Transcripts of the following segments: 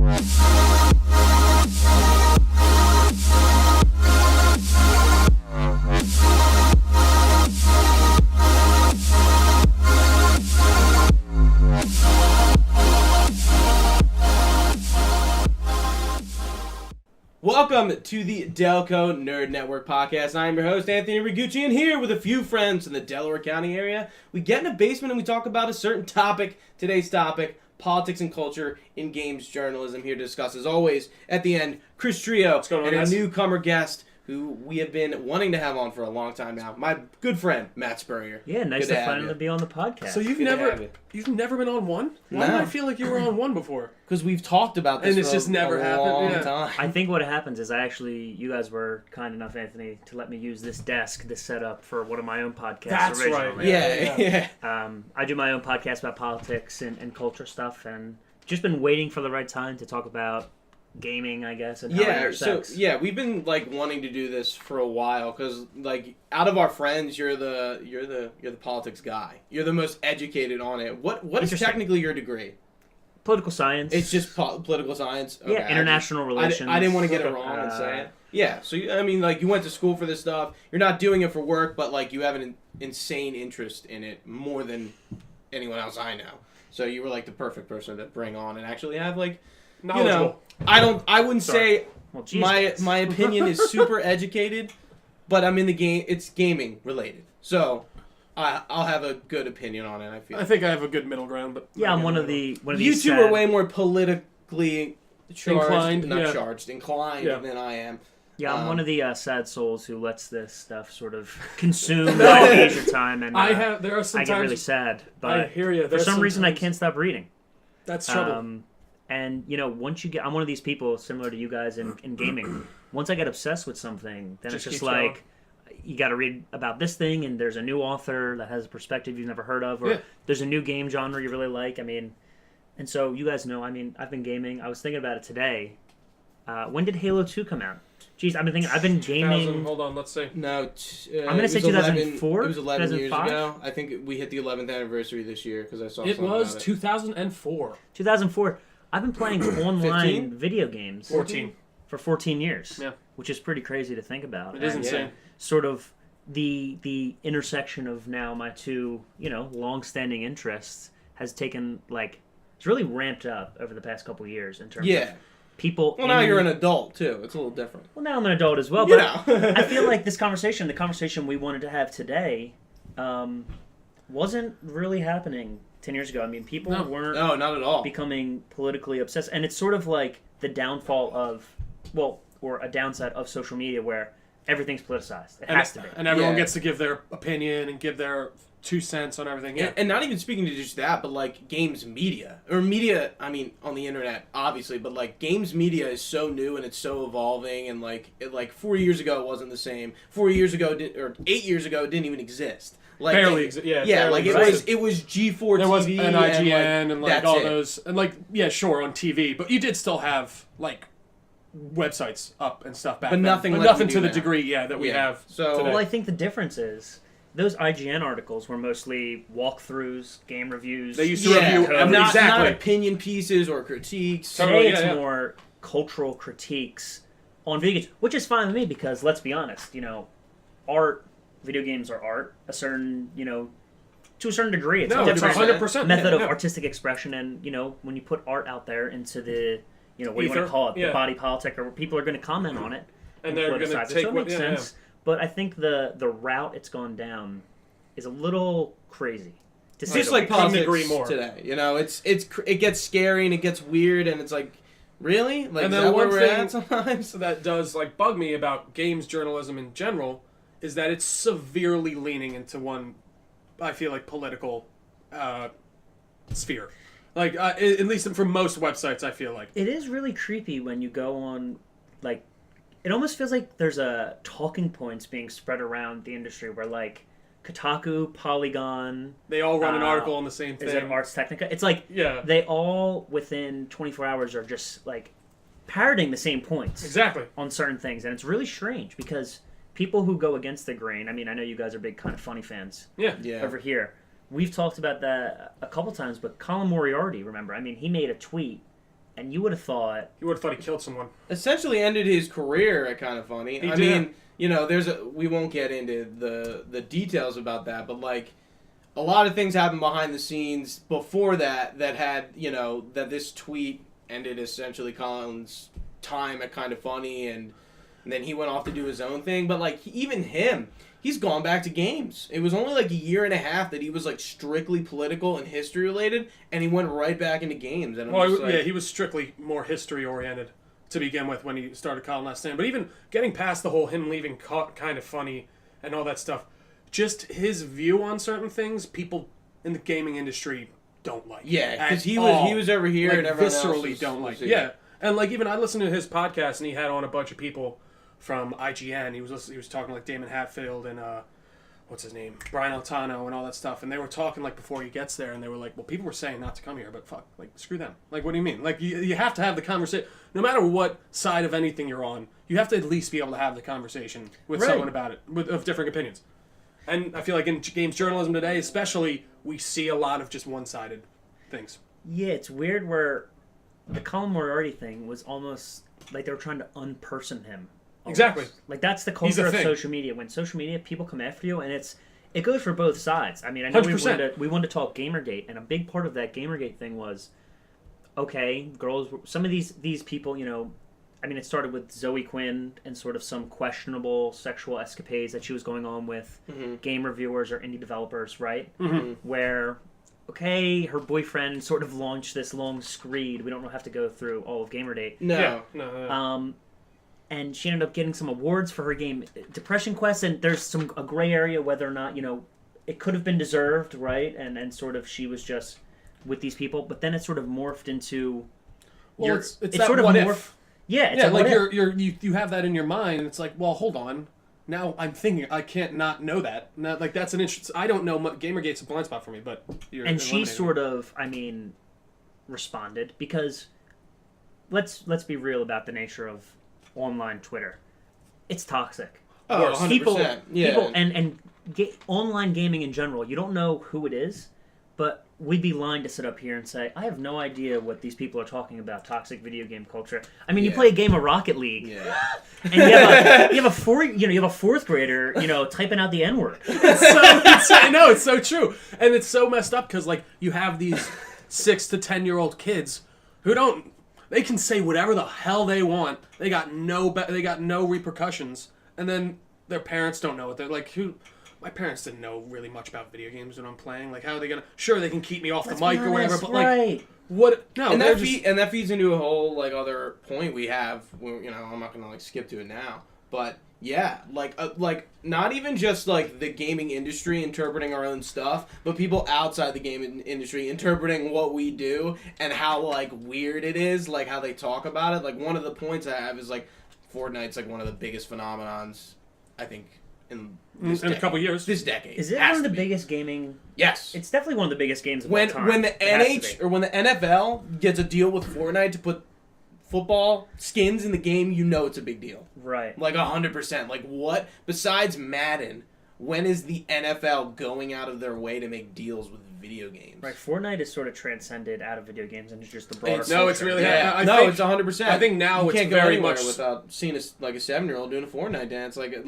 Welcome to the Delco Nerd Network podcast. I'm your host, Anthony Rigucci, and here with a few friends in the Delaware County area, we get in a basement and we talk about a certain topic. Today's topic, politics and culture in games journalism. Here to discuss, as always, at the end, Chris Trio and a newcomer guest who we have been wanting to have on for a long time now. My good friend, Matt Spurrier. Yeah, nice to finally be on the podcast. So you've never been on one? Why do I feel like you were on one before? Because we've talked about this and it's just never happened. Time. I think what happens is you guys were kind enough, Anthony, to let me use this desk, this setup for one of my own podcasts. That's originally. right. Yeah. I do my own podcast about politics and culture stuff, and just been waiting for the right time to talk about gaming, I guess, and how it intersects. So we've been wanting to do this for a while because out of our friends, you're the politics guy. You're the most educated on it. What is technically your degree? Political science. It's just political science. Okay, yeah, international relations. I didn't want to get it wrong and say it. Yeah, so you went to school for this stuff. You're not doing it for work, but you have an insane interest in it more than anyone else I know. So you were the perfect person to bring on and actually have knowledgeable. I wouldn't say my opinion is super educated, but I'm in the game. It's gaming related, so I'll have a good opinion on it. I think I have a good middle ground, but yeah, I'm one of these. You two are way more politically inclined than I am. Yeah, I'm one of the sad souls who lets this stuff sort of consume my leisure time, and I get really sad. But I hear you. For some reason, I can't stop reading. That's trouble. And, once you get... I'm one of these people, similar to you guys in gaming. Once I get obsessed with something, then it's just you got to read about this thing, and there's a new author that has a perspective you've never heard of, or there's a new game genre you really like. And so you guys know, I've been gaming. I was thinking about it today. When did Halo 2 come out? Jeez, I've been gaming... Hold on, let's see. No, I'm going to say 2004? It was 11 years ago. I think we hit the 11th anniversary this year, because I saw something about it. It was 2004. 2004. I've been playing online video games 14 for 14 years, which is pretty crazy to think about. It is insane. Sort of the intersection of now my two, long-standing interests has taken, it's really ramped up over the past couple years in terms of people... Well, now you're an adult, too. It's a little different. Well, now I'm an adult as well, but I feel like the conversation we wanted to have today, wasn't really happening 10 years ago. People weren't not at all becoming politically obsessed. And it's sort of like the downfall of, or a downside of social media where everything's politicized. It has to be. And everyone gets to give their opinion and give their 2 cents on everything. Yeah. And not even speaking to just that, but games media. Or media, on the internet, obviously, but games media is so new and it's so evolving, and 4 years ago it wasn't the same. 4 years ago, or 8 years ago, it didn't even exist. Barely existed. It was G4 there TV. Was an IGN and all it. those. And sure, on TV. But you did still have, websites up and stuff back then. Nothing but like nothing we to do the now. degree, that we have today. Well, I think the difference is those IGN articles were mostly walkthroughs, game reviews. They used to review not opinion pieces or critiques. Today it's more cultural critiques on video games, which is fine with me because, let's be honest, video games are art, a certain, to a certain degree. It's a different 100% method of artistic expression, and, when you put art out there into the, what do you want to call it, the body politic, or people are going to comment on it. And they're going to take what makes sense. But I think the route it's gone down is a little crazy. Just like politics today, it gets scary and it gets weird, and it's really? And then one thing sometimes that does bug me about games journalism in general is that it's severely leaning into one, I feel political sphere. At least for most websites, I feel like. It is really creepy when you go on, it almost feels like there's talking points being spread around the industry where, Kotaku, Polygon... They all run an article on the same thing. Is it Ars Technica? It's they all, within 24 hours, are just, parroting the same points. Exactly. On certain things. And it's really strange because people who go against the grain... I know you guys are big Kind of Funny fans. Yeah. Over here. We've talked about that a couple times, but Colin Moriarty, remember? He made a tweet And you would have thought he killed someone. Essentially ended his career at Kind of Funny. He I did. mean, you know, we won't get into the details about that, but like a lot of things happened behind the scenes before that had, you know, that this tweet ended essentially Colin's time at Kind of Funny, and then he went off to do his own thing. But like even him, he's gone back to games. It was only like a year and a half that he was like strictly political and history related, and he went right back into games. And he was strictly more history oriented to begin with when he started Colin Last Stand. But even getting past the whole him leaving Kind of Funny and all that stuff, just his view on certain things, people in the gaming industry don't like. Yeah, because he was over here like, and everyone viscerally else don't like. was Yeah, and like even I listened to his podcast and he had on a bunch of people from IGN. He was talking like Damon Hatfield and what's his name, Brian Altano and all that stuff. And they were talking like before he gets there, and they were like, well, people were saying not to come here, but fuck, like screw them. Like, what do you mean? Like you have to have the conversation. No matter what side of anything you're on, you have to at least be able to have the conversation with someone about it of different opinions. And I feel like in games journalism today, especially, we see a lot of just one-sided things. Yeah, it's weird where the Colin Moriarty thing was almost like they were trying to unperson him. Almost. Exactly. Like that's the culture of social media. When social media, people come after you, and it goes for both sides. I mean, I know 100%. we wanted to talk Gamergate, and a big part of that Gamergate thing was, okay, girls. Some of these people, you know, I mean, it started with Zoe Quinn and sort of some questionable sexual escapades that she was going on with game reviewers or indie developers, right? Mm-hmm. Where, okay, her boyfriend sort of launched this long screed. We don't have to go through all of Gamergate. No. And she ended up getting some awards for her game Depression Quest, and there's a gray area whether or not, you know, it could have been deserved, right? And sort of she was just with these people, but then it sort of morphed into... Well, it's that sort of what morphed, if. Yeah, Yeah, like you have that in your mind, and it's like, well, hold on. Now I'm thinking I can't not know that. Now, like that's an interest. I don't know. Gamergate's a blind spot for me, but and she sort of, I mean, responded because let's be real about the nature of online Twitter. It's toxic. Oh, 100%. People yeah. and online gaming in general. You don't know who it is, but we'd be lying to sit up here and say, I have no idea what these people are talking about, toxic video game culture. I mean, you play a game of Rocket League, and you have a fourth grader, you know, typing out the N-word. It's so true, and it's so messed up because like you have these 6 to 10-year-old kids who they can say whatever the hell they want. They got no repercussions, and then their parents don't know what they're like. My parents didn't know really much about video games when I'm playing. Like, how are they gonna? Sure, they can keep me off the mic or whatever, but like, what? No, and that feeds into a whole like other point we have. You know, I'm not gonna like skip to it now, but yeah, like not even just like the gaming industry interpreting our own stuff, but people outside the gaming industry interpreting what we do and how like weird it is, like how they talk about it. Like one of the points I have is like Fortnite's like one of the biggest phenomenons, I think. In a couple years. This decade. Is it one of the biggest gaming? Yes. It's definitely one of the biggest games of all time. When the NFL gets a deal with Fortnite to put football skins in the game, you know it's a big deal. Right. Like 100%. Like what? Besides Madden, when is the NFL going out of their way to make deals with video games? Right. Fortnite is sort of transcended out of video games and it's just the broader. It's really it's 100%. I think now you can't it's go very anywhere much without seeing a 7-year-old doing a Fortnite dance. Like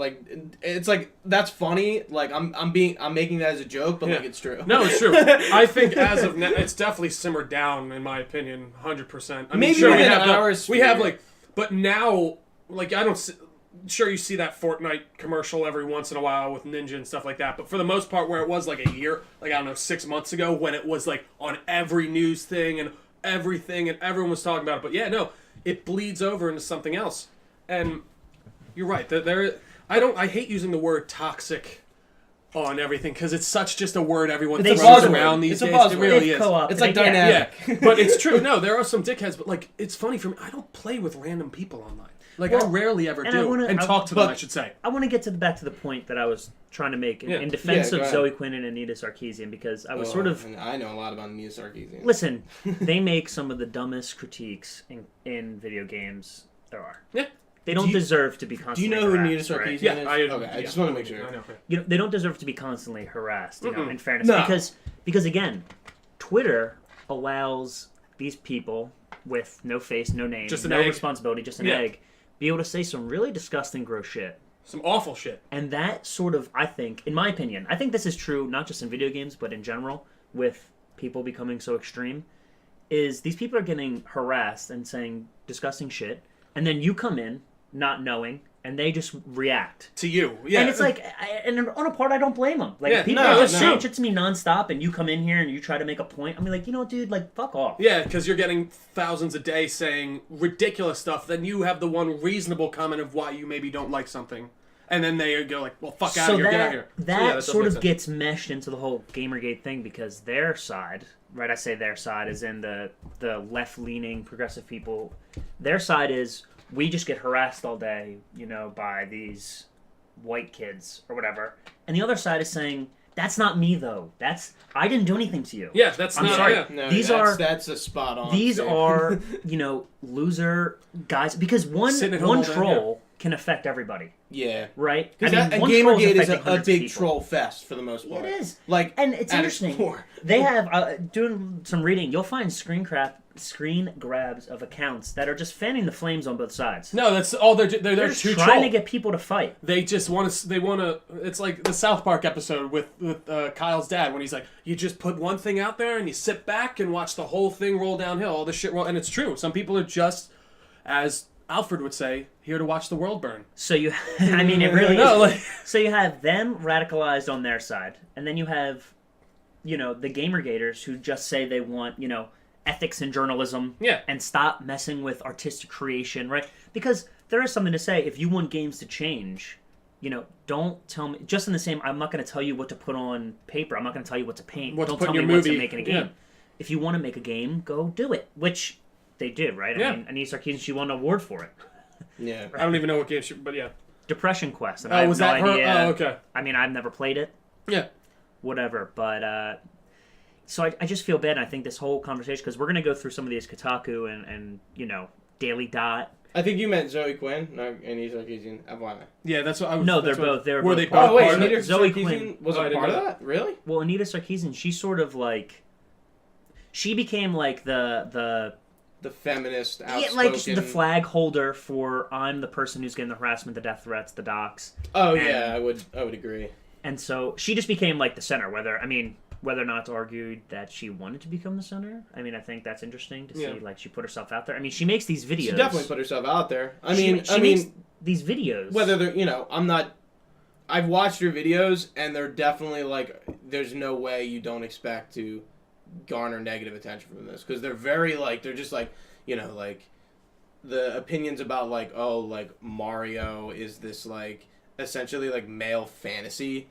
it's like that's funny. Like I'm making that as a joke, but like it's true. No, it's true. I think as of now, it's definitely simmered down in my opinion, 100%. I mean, maybe sure, we have like, but now like I don't. Sure, you see that Fortnite commercial every once in a while with Ninja and stuff like that, but for the most part, where it was like a year, like I don't know, 6 months ago, when it was like on every news thing and everything, and everyone was talking about it. But yeah, no, it bleeds over into something else. And you're right. I hate using the word toxic on everything because it's such just a word everyone throws around these days. It really is. It's like dynamic. Yeah, but it's true. No, there are some dickheads, but like it's funny for me. I don't play with random people online. Like, I rarely ever do. Talk to them, I should say. I want to get back to the point that I was trying to make in defense of Zoe Quinn and Anita Sarkeesian, because I was and I know a lot about Anita Sarkeesian. Listen, they make some of the dumbest critiques in video games there are. Yeah. They don't deserve to be constantly Do you know who Anita harassed, Sarkeesian right? is? I just want to make sure. I know. You know, they don't deserve to be constantly harassed, you know, in fairness. No. Because again, Twitter allows these people with no face, no name, Just an no egg. responsibility, just an egg, be able to say some really disgusting, gross shit. Some awful shit. And that sort of, I think, in my opinion, I think this is true not just in video games, but in general, with people becoming so extreme, is these people are getting harassed and saying disgusting shit, and then you come in not knowing, and they just react to you. Yeah. And it's like, and on a part, I don't blame them. Like, Yeah, if people no, are just no. saying shit to me nonstop, and you come in here and you try to make a point, I'm like, you know, dude, like, fuck off. Yeah, because you're getting thousands a day saying ridiculous stuff. Then you have the one reasonable comment of why you maybe don't like something. And then they go like, well, fuck out of here, get out of here. That So, yeah, does sort make of sense. gets meshed into the whole Gamergate thing because their side, right, I say their side, is in the left-leaning progressive people. Their side is, we just get harassed all day, you know, by these white kids or whatever. And the other side is saying, that's not me, though. I didn't do anything to you. Yeah, that's I'm not... sorry. Yeah. No, That's a spot on. These thing. are, you know, loser guys. Because one Sitting at home all day, troll can affect everybody, Yeah. right? And one troll Gamergate is affecting a hundreds of big people. troll fest for the most part. It is. Like, And it's at interesting. its core. They have, doing some reading, you'll find screen grabs of accounts that are just fanning the flames on both sides. No, that's all they're They're just to trying troll. to get people to fight. They just want to. It's like the South Park episode with Kyle's dad when he's like, you just put one thing out there and you sit back and watch the whole thing roll downhill, all this shit roll, and it's true. Some people are just, as Alfred would say, here to watch the world burn. So you, I mean, it really No, is. like- So you have them radicalized on their side, and then you have, you know, the Gamergaters who just say they want, you know, ethics in journalism, Yeah. and stop messing with artistic creation, right? Because there is something to say. If you want games to change, you know, don't tell me. Just in the same, I'm not going to tell you what to put on paper. I'm not going to tell you what to paint. What to don't put tell in me your what to movie. make in a game. Yeah. If you want to make a game, go do it. Which they did, right? Yeah. I mean, Anise Sarkeesian, she won an award for it. Yeah. I don't even know what game, but yeah. Depression Quest. And I have was no that her? idea. Oh, okay. I mean, I've never played it. Yeah. Whatever, but so I just feel bad. And I think this whole conversation, because we're going to go through some of these Kotaku and you know, Daily Dot. I think you meant Zoe Quinn, and he's Sarkeesian. FYI. Yeah, that's what I was. No, that's they're what- both. They were Were both they part both Oh wait, part of Anita it? Zoe Sarkeesian Quinn. was Oh, I a didn't part of know that. Really? Well, Anita Sarkeesian, she's sort of like, she became like the The feminist, yeah, outspoken. like the flag holder for I'm the person who's getting the harassment, the death threats, the docs. Oh and- yeah, I would agree. And so she just became like the center. Whether or not it's argued that she wanted to become the center. I mean, I think that's interesting to see. Yeah. Like she put herself out there. I mean, she makes these videos. She definitely put herself out there. She makes these videos. whether they're, you know, I've watched her videos, and they're definitely like, there's no way you don't expect to garner negative attention from this, because they're very like, they're just like, you know, like the opinions about like, oh, like Mario is this like essentially like male fantasy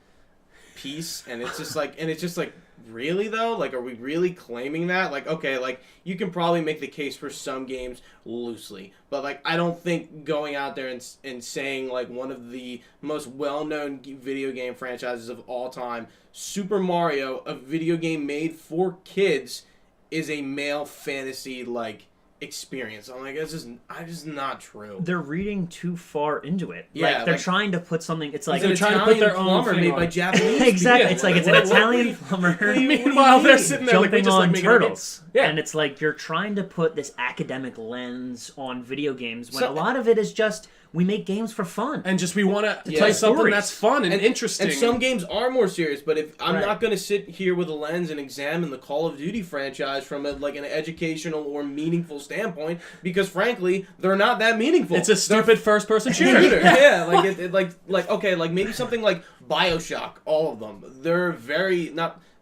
piece, and it's just like really though, like, are we really claiming that? Like, okay, like you can probably make the case for some games loosely, but like I don't think going out there and saying like one of the most well-known video game franchises of all time, Super Mario, a video game made for kids, is a male fantasy like experience. I'm like, it's just not true. They're reading too far into it. Yeah, like they're like- trying to put something. It's like It's an they're trying to put their Italian own plumber thing made on by it. Japanese. exactly. Yeah. It's like it's an What- Italian plumber Meanwhile, they're sitting there like, we jumping just like on making turtles. Yeah. And it's like you're trying to put this academic lens on video games when So- a lot of it is just we make games for fun. And just we want to Yeah. play something Stories. that's fun and interesting. And some games are more serious, but if I'm Right. not going to sit here with a lens and examine the Call of Duty franchise from like an educational or meaningful standpoint, because frankly, they're not that meaningful. It's a stupid first-person shooter. shooter. Yeah, like like okay, like maybe something like BioShock. All of them, they're very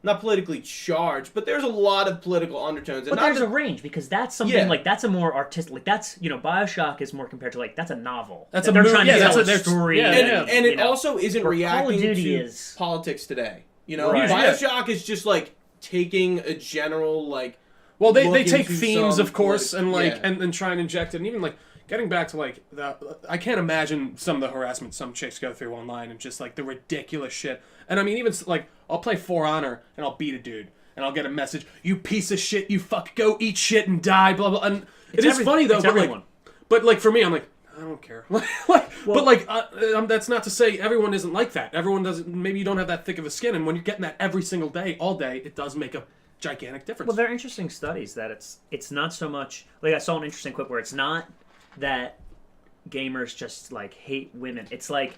not politically charged, but there's a lot of political undertones. And But not there's that- a range because that's something Yeah. like that's a more artistic. Like that's BioShock is more compared to like that's a novel. That's That a they're movie. trying to Yeah, tell that's a story. yeah, and you it know. also isn't Where Call reacting of Duty to is- politics today. You know, Right. BioShock is just like taking a general like. Well, they look take into themes, some of course, and like yeah. and try and inject it. And even like getting back to like I can't imagine some of the harassment some chicks go through online and just like the ridiculous shit. And I mean, even like I'll play For Honor and I'll beat a dude and I'll get a message: "You piece of shit, you fuck, go eat shit and die." Blah blah. And it is funny though, it's but everyone. like for me, I'm like, I don't care. But like that's not to say everyone isn't like that. Everyone doesn't. Maybe you don't have that thick of a skin, and when you're getting that every single day, all day, it does make a gigantic difference. Well, there are interesting studies that it's not so much like I saw an interesting quote where it's not that gamers just like hate women. It's like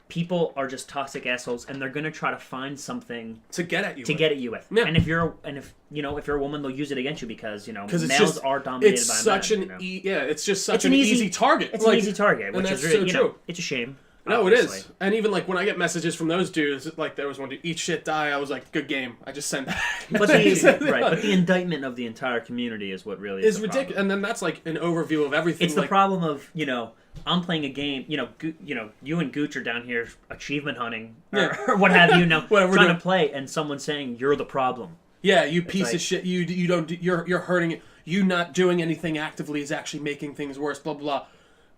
people are just toxic assholes, and they're gonna try to find something to get at you with. Yeah. And if you're a woman, they'll use it against you because males are dominated by men. It's just such an easy target. It's an easy target, which is really so true. It's a shame. No, obviously. it is. And even like when I get messages from those dudes, like there was one dude, eat shit, die. I was like, good game. I just sent that. But the indictment of the entire community is what really is ridiculous. And then that's like an overview of everything. It's the problem of I'm playing a game. You and Gooch are down here achievement hunting or what have you. Trying to play, and someone's saying you're the problem. Yeah, you piece of shit. You don't. You're hurting it. You not doing anything actively is actually making things worse. Blah blah.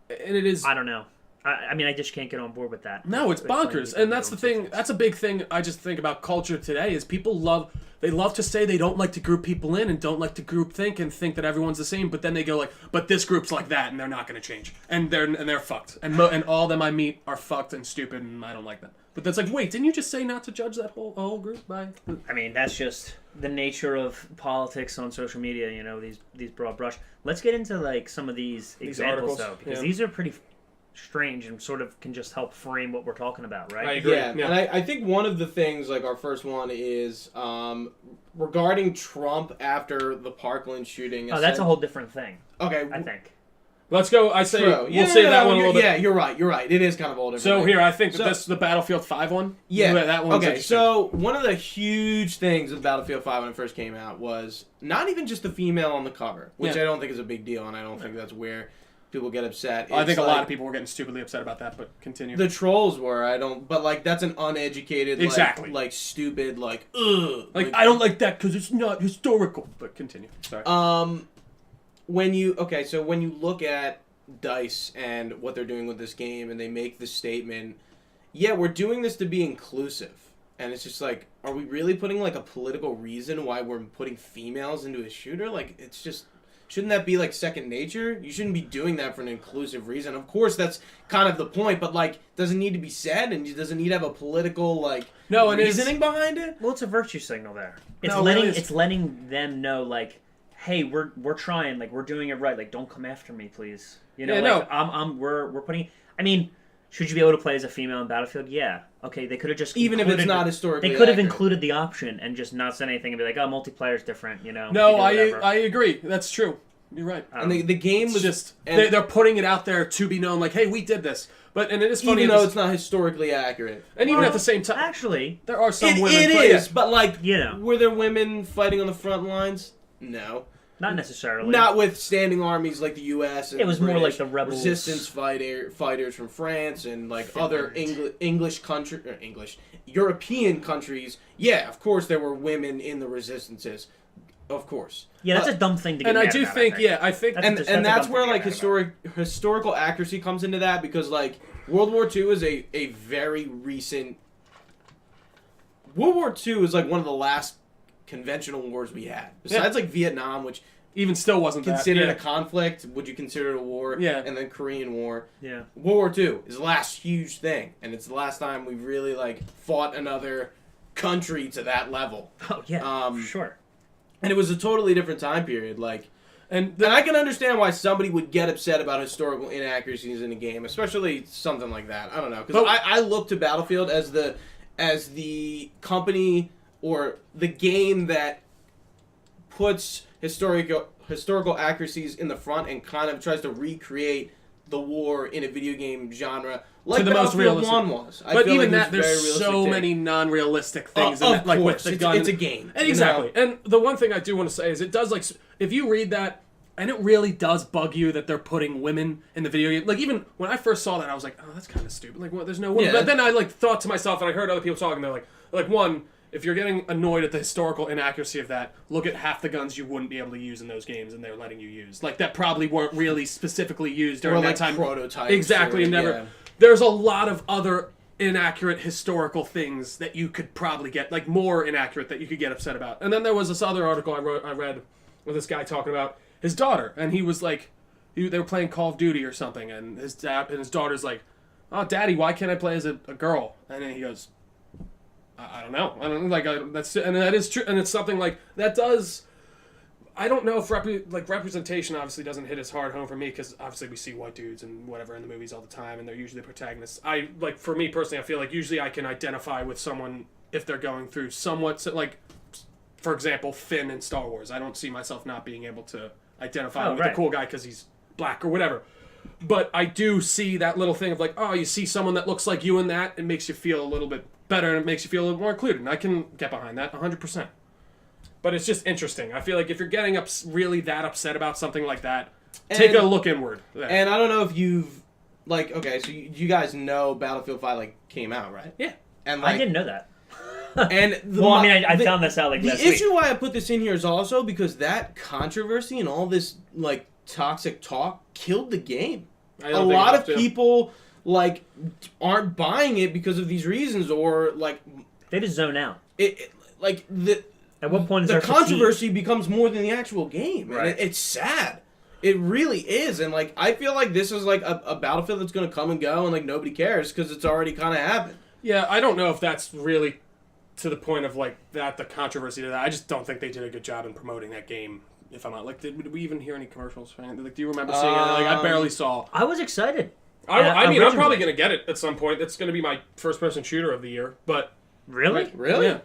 And it is. I don't know. I mean, I just can't get on board with that. No, it's bonkers, and that's the thing. That's a big thing. I just think about culture today is people love to say they don't like to group people in and don't like to group think and think that everyone's the same, but then they go like, but this group's like that and they're not going to change, and they're fucked, and all of them I meet are fucked and stupid, and I don't like that. But that's like, wait, didn't you just say not to judge that whole group by? I mean, that's just the nature of politics on social media. These broad brush. Let's get into like some of these examples though, because these are pretty strange and sort of can just help frame what we're talking about, right? I agree. Yeah. And I think one of the things, like our first one is regarding Trump after the Parkland shooting. Oh, that's a whole different thing. Okay. I think. Let's go. I say we'll say that one a little bit. Yeah, you're right. It is kind of a whole different thing. Here, I think this the Battlefield 5 one. Yeah. That one's okay, so one of the huge things of Battlefield 5 when it first came out was not even just the female on the cover, which I don't think is a big deal, and I don't think that's where people get upset. I think a lot of people were getting stupidly upset about that, but continue. The trolls were. But like that's an uneducated, exactly, like stupid, like ugh. Like I don't like that because it's not historical. But continue. Sorry. When you look at DICE and what they're doing with this game, and they make the statement, yeah, we're doing this to be inclusive, and it's just like, are we really putting like a political reason why we're putting females into a shooter? Like, it's just. Shouldn't that be, like, second nature? You shouldn't be doing that for an inclusive reason. Of course, that's kind of the point, but, like, does it need to be said? And does it need to have a political, like, reasoning behind it? Well, it's a virtue signal there. It's letting them know, like, hey, we're trying, like, we're doing it right. Like, don't come after me, please. We're putting... I mean, should you be able to play as a female in Battlefield? Yeah. Okay, they could have just even if it's not historically they could have included the option and just not said anything and be like, oh, multiplayer's different, No, I agree. That's true. You're right. And the game was just they're putting it out there to be known, like, hey, we did this. But and it is funny, even though it's not historically accurate. And even at the same time, actually, there are some women. It is, but like, were there women fighting on the front lines? No. Not necessarily. Not with standing armies like the U.S. and it was more like the rebels, resistance fighters from France and like other European countries. Yeah, of course there were women in the resistances, of course. Yeah, that's a dumb thing to get. And I do think, I think, that's where like historical accuracy comes into that, because like World War II is a very recent. World War II is like one of the last conventional wars we had, besides like Vietnam, which even still wasn't considered a conflict. Would you consider it a war? Yeah. And then Korean War. Yeah. World War II is the last huge thing, and it's the last time we've really like fought another country to that level. Oh yeah, sure. And it was a totally different time period, like. And I can understand why somebody would get upset about historical inaccuracies in a game, especially something like that. I don't know, because I look to Battlefield as the company or the game that puts historical accuracies in the front and kind of tries to recreate the war in a video game genre, like the most realistic 1 was. But even that, there's so many non-realistic things in it, like with the gun. It's a game. And exactly. And the one thing I do want to say is it does, like, if you read that, and it really does bug you that they're putting women in the video game. Like, even when I first saw that, I was like, oh, that's kind of stupid. Like, well, there's no women. Yeah. But then I, like, thought to myself, and I heard other people talking, they're like, one, if you're getting annoyed at the historical inaccuracy of that, look at half the guns you wouldn't be able to use in those games, and they're letting you use. Like, that probably weren't really specifically used during that time. Prototypes. Exactly, and never... Yeah. There's a lot of other inaccurate historical things that you could probably get, like, more inaccurate that you could get upset about. And then there was this other article I read with this guy talking about his daughter, and he was like, they were playing Call of Duty or something, and his daughter's like, oh, Daddy, why can't I play as a girl? And then he goes, I don't know. I don't like that is true, and it's something like that does. I don't know if representation obviously doesn't hit as hard home for me because obviously we see white dudes and whatever in the movies all the time, and they're usually the protagonists. For me personally, I feel like usually I can identify with someone if they're going through somewhat for example, Finn in Star Wars. I don't see myself not being able to identify with the cool guy because he's black or whatever. But I do see that little thing of you see someone that looks like you in that, it makes you feel a little bit better and it makes you feel a little more included. And I can get behind that 100%. But it's just interesting. I feel like if you're getting really that upset about something like that, take a look inward. And I don't know if you've so you guys know Battlefield 5 came out, right? Yeah. And I didn't know that. And I found this out last week. The issue why I put this in here is also because that controversy and all this toxic talk killed the game. A lot of people aren't buying it because of these reasons, or they just zone out. At what point is the controversy becomes more than the actual game? Right. And it's sad. It really is. And I feel like this is a Battlefield that's going to come and go, and nobody cares because it's already kind of happened. Yeah, I don't know if that's really to the point of the controversy to that. I just don't think they did a good job in promoting that game. If I'm not did we even hear any commercials? Do you remember seeing it? I barely saw. I was excited. I mean, I'm probably gonna get it at some point. It's gonna be my first-person shooter of the year. But really, yeah,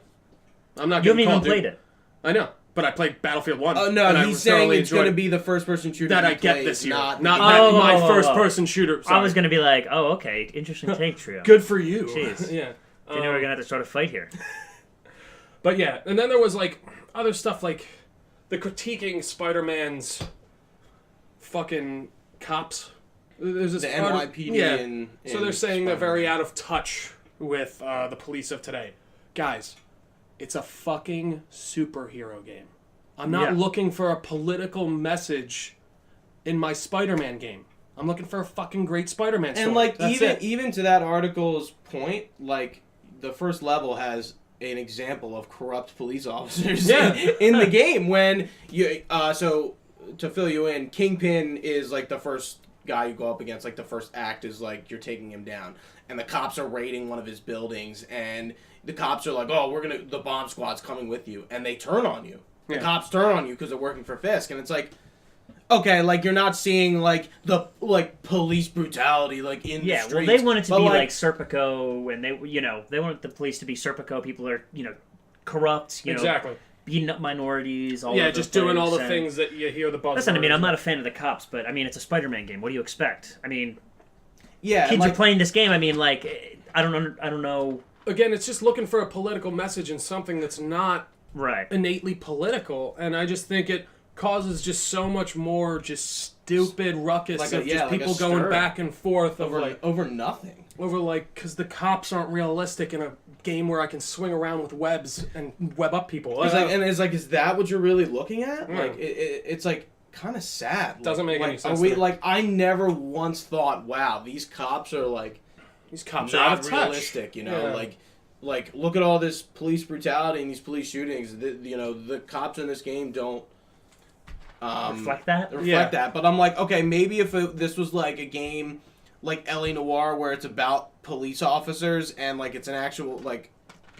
I'm not. You haven't even played it. I know, but I played Battlefield 1. Oh no, he's saying it's gonna be the first-person shooter that I get this year, not my first-person shooter. Sorry. I was gonna be okay, interesting take, Trio. Good for you. Jeez, yeah. You know we're gonna have to start a fight here. But yeah, and then there was other stuff the critiquing Spider-Man's fucking cops. There's this the NYPD. Yeah. And so they're saying they're very out of touch with the police of today. Guys, it's a fucking superhero game. I'm not looking for a political message in my Spider-Man game. I'm looking for a fucking great Spider-Man story. And even to that article's point, the first level has an example of corrupt police officers in the game when you so to fill you in, Kingpin is the first guy you go up against. The first act is you're taking him down, and the cops are raiding one of his buildings, and the cops are the bomb squad's coming with you, and they turn on you. The cops turn on you because they're working for Fisk, and it's okay, you're not seeing the police brutality in the streets. Yeah, well, they want it to be Serpico, and they want the police to be Serpico. People are corrupt. Exactly. Beating up minorities. Just doing all the things that you hear the buzzwords. Listen, I'm not a fan of the cops, but it's a Spider-Man game. What do you expect? Yeah, kids are playing this game. I don't know. Again, it's just looking for a political message in something that's not innately political, and I just think it causes just so much more just stupid ruckus of just people going back and forth over nothing. Because the cops aren't realistic in a game where I can swing around with webs and web up people. Is that what you're really looking at? It's kind of sad. Doesn't make any sense. I never once thought, wow, these cops are not are out of realistic. Touch. Look at all this police brutality and these police shootings. The cops in this game don't reflect that. But I'm okay, maybe if this was a game like L.A. Noire where it's about police officers and it's an actual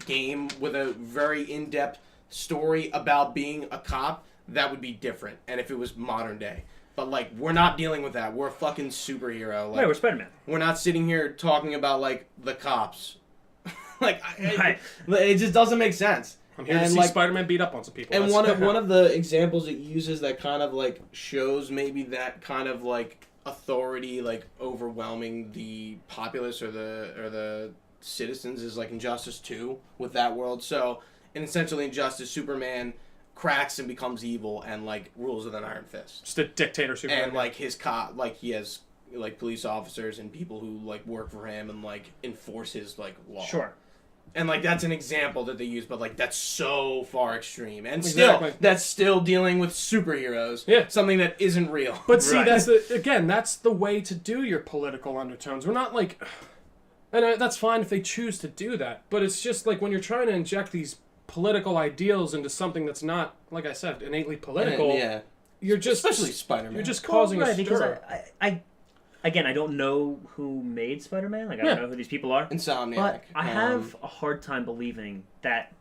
game with a very in-depth story about being a cop, that would be different. And if it was modern day. But we're not dealing with that. We're a fucking superhero. We're Spider-Man. We're not sitting here talking about the cops. It just doesn't make sense. I'm here to see Spider-Man beat up on some people. And one of the examples it uses that kind of shows maybe that kind of authority overwhelming the populace or the citizens is Injustice 2 with that world. So in essentially Injustice, Superman cracks and becomes evil and rules with an iron fist. Just a dictator Superman. And his cop he has police officers and people who work for him and enforce his law. Sure. And that's an example that they use, but that's so far extreme, and still that's still dealing with superheroes. Yeah, something that isn't real. But see, that's the way to do your political undertones. We're not and that's fine if they choose to do that. But it's just when you're trying to inject these political ideals into something that's not, like I said, innately political. You're just especially Spider-Man. You're just causing a stir. Because again, I don't know who made Spider-Man. Like, I don't know who these people are. Insomniac. But I have a hard time believing that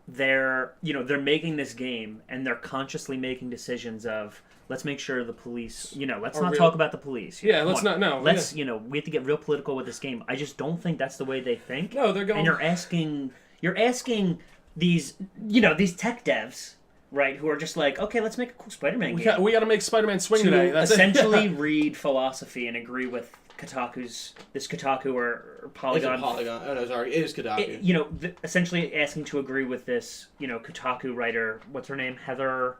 they're making this game and they're consciously making decisions of, let's make sure the police, let's not talk about the police. Yeah, let's not, no. Let's, we have to get real political with this game. I just don't think that's the way they think. No, they're going... And you're asking these, these tech devs, right, who are just like, okay, let's make a cool Spider-Man game. We got to make Spider-Man swing to today. That's essentially read philosophy and agree with Kotaku or Polygon. Is it Polygon? Oh, no, sorry. It is Kotaku. Essentially asking to agree with this, Kotaku writer, what's her name? Heather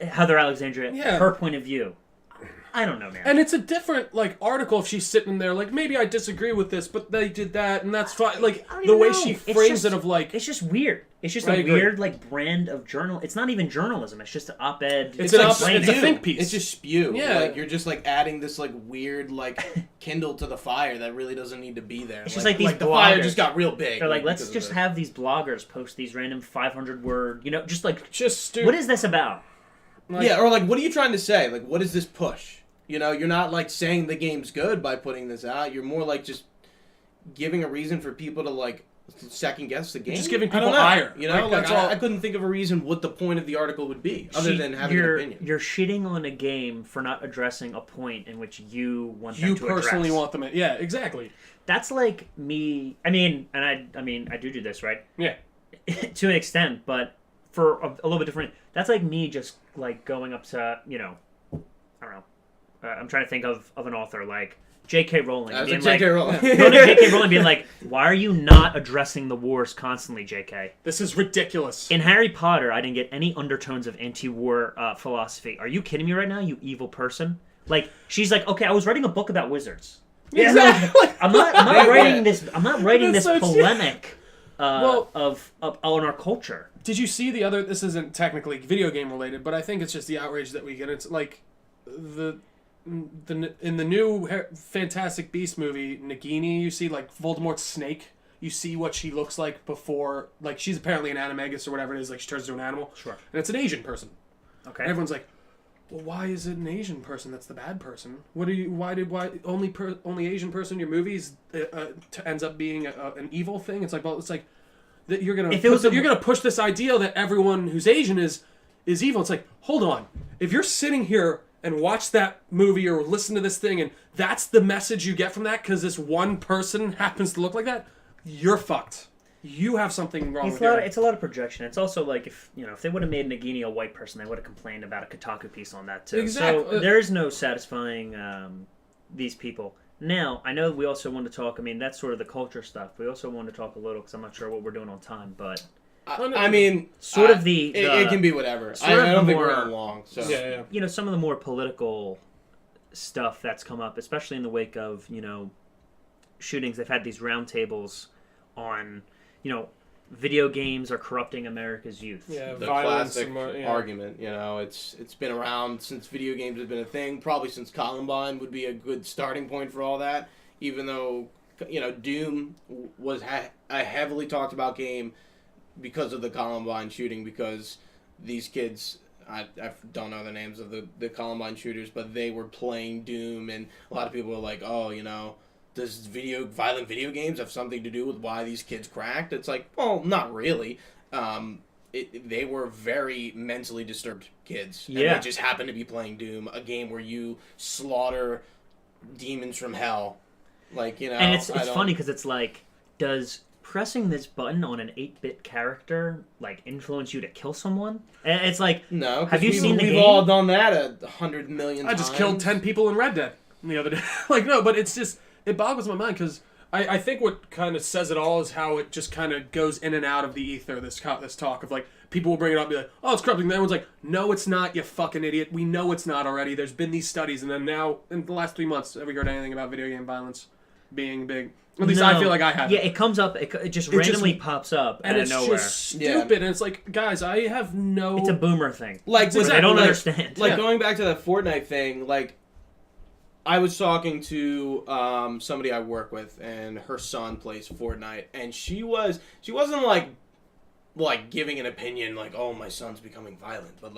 Alexandria. Yeah. Her point of view. I don't know, man. And it's a different, article if she's sitting there, maybe I disagree with this, but they did that, and that's fine. The way she frames it of, It's just weird. It's just a weird, brand of journal. It's not even journalism. It's just an op-ed. It's a think piece. It's just spew. Yeah. You're just, adding this, weird, kindle to the fire that really doesn't need to be there. It's just these bloggers. The fire just got real big. They're let's just have these bloggers post these random 500-word, Just stupid. What is this about? Or what are you trying to say? What is this push? You're not saying the game's good by putting this out. You're more just giving a reason for people to second guess the game. Just giving people ire. I couldn't think of a reason what the point of the article would be other than having an opinion. You're shitting on a game for not addressing a point in which you want them to address. You personally want them. Yeah, exactly. That's like me. I mean, I do this, right? Yeah. To an extent, but for a little bit different. That's like me just going up to I don't know. I'm trying to think of an author like J.K. Rowling. J.K. Rowling. J.K. Rowling being like, why are you not addressing the wars constantly, J.K.? This is ridiculous. In Harry Potter, I didn't get any undertones of anti-war philosophy. Are you kidding me right now, you evil person? She's like, okay, I was writing a book about wizards. Yeah, exactly. I'm not writing this. I'm not writing this polemic on our culture. Did you see the other? This isn't technically video game related, but I think it's just the outrage that we get. It's in the new Fantastic Beast movie, Nagini, you see Voldemort's snake. You see what she looks like before. she's apparently an animagus or whatever it is. She turns into an animal. Sure. And it's an Asian person. Okay. And everyone's like, well, why is it an Asian person that's the bad person? Why only Asian person in your movies ends up being an evil thing? It's that you're gonna push this idea that everyone who's Asian is evil. It's hold on. If you're sitting here and watch that movie or listen to this thing and that's the message you get from that because this one person happens to look like that, you're fucked. You have something wrong with you. It's a lot of projection. It's also if they would have made Nagini a white person, they would have complained about a Kotaku piece on that too. Exactly. So there is no satisfying these people. Now, I know we also want to talk, that's sort of the culture stuff. We also want to talk a little, because I'm not sure what we're doing on time, but... it can be whatever. I don't think we're on long. So. Yeah. Some of the more political stuff that's come up, especially in the wake of, shootings. They've had these roundtables on, video games are corrupting America's youth. Yeah, the violence classic argument. It's been around since video games have been a thing. Probably since Columbine would be a good starting point for all that. Even though, Doom was a heavily talked about game because of the Columbine shooting, because these kids, I don't know the names of the Columbine shooters, but they were playing Doom, and a lot of people were like, oh, does violent video games have something to do with why these kids cracked? It's well, not really. They were very mentally disturbed kids. Yeah. And they just happened to be playing Doom, a game where you slaughter demons from hell. And it's funny because it's does pressing this button on an 8-bit character influence you to kill someone? And it's no. Have you seen the game? We've all done that 100 million times. I just killed 10 people in Red Dead the other day. No, but it's just, it boggles my mind because I think what kind of says it all is how it just kind of goes in and out of the ether. This talk of people will bring it up and be like, oh, it's corrupting. And everyone's like, no, it's not, you fucking idiot. We know it's not already. There's been these studies, and then now in the last 3 months, have we heard anything about video game violence being big? At least I feel like I have. Yeah, it comes up. It just randomly pops up and out of nowhere. It's just stupid. And it's guys, I have no... It's a boomer thing. I don't understand. Going back to that Fortnite thing, I was talking to somebody I work with, and her son plays Fortnite, and she wasn't giving an opinion oh, my son's becoming violent, but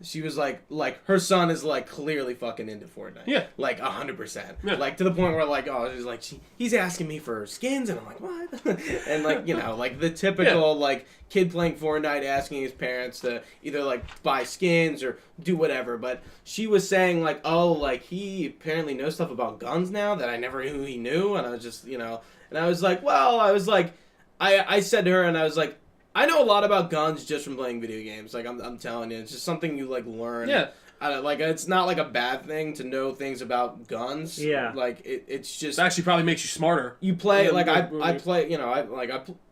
she was like her son is like clearly fucking into Fortnite. Yeah. Like 100%. Yeah. Like to the point where like, oh, she's like, he's asking me for skins, and I'm like, what? And like, you know, like the typical like kid playing Fortnite asking his parents to either like buy skins or do whatever. But she was saying like, oh, like he apparently knows stuff about guns now that I never knew he knew, and I was just, you know, and I was like, well, I was like, I said to her, and I was like, I know a lot about guns just from playing video games. Like, I'm telling you, it's just something you, like, learn. Yeah. Like, it's not, like, a bad thing to know things about guns. Yeah. Like, it's just... It actually probably makes you smarter. You play, like, I play, you know, I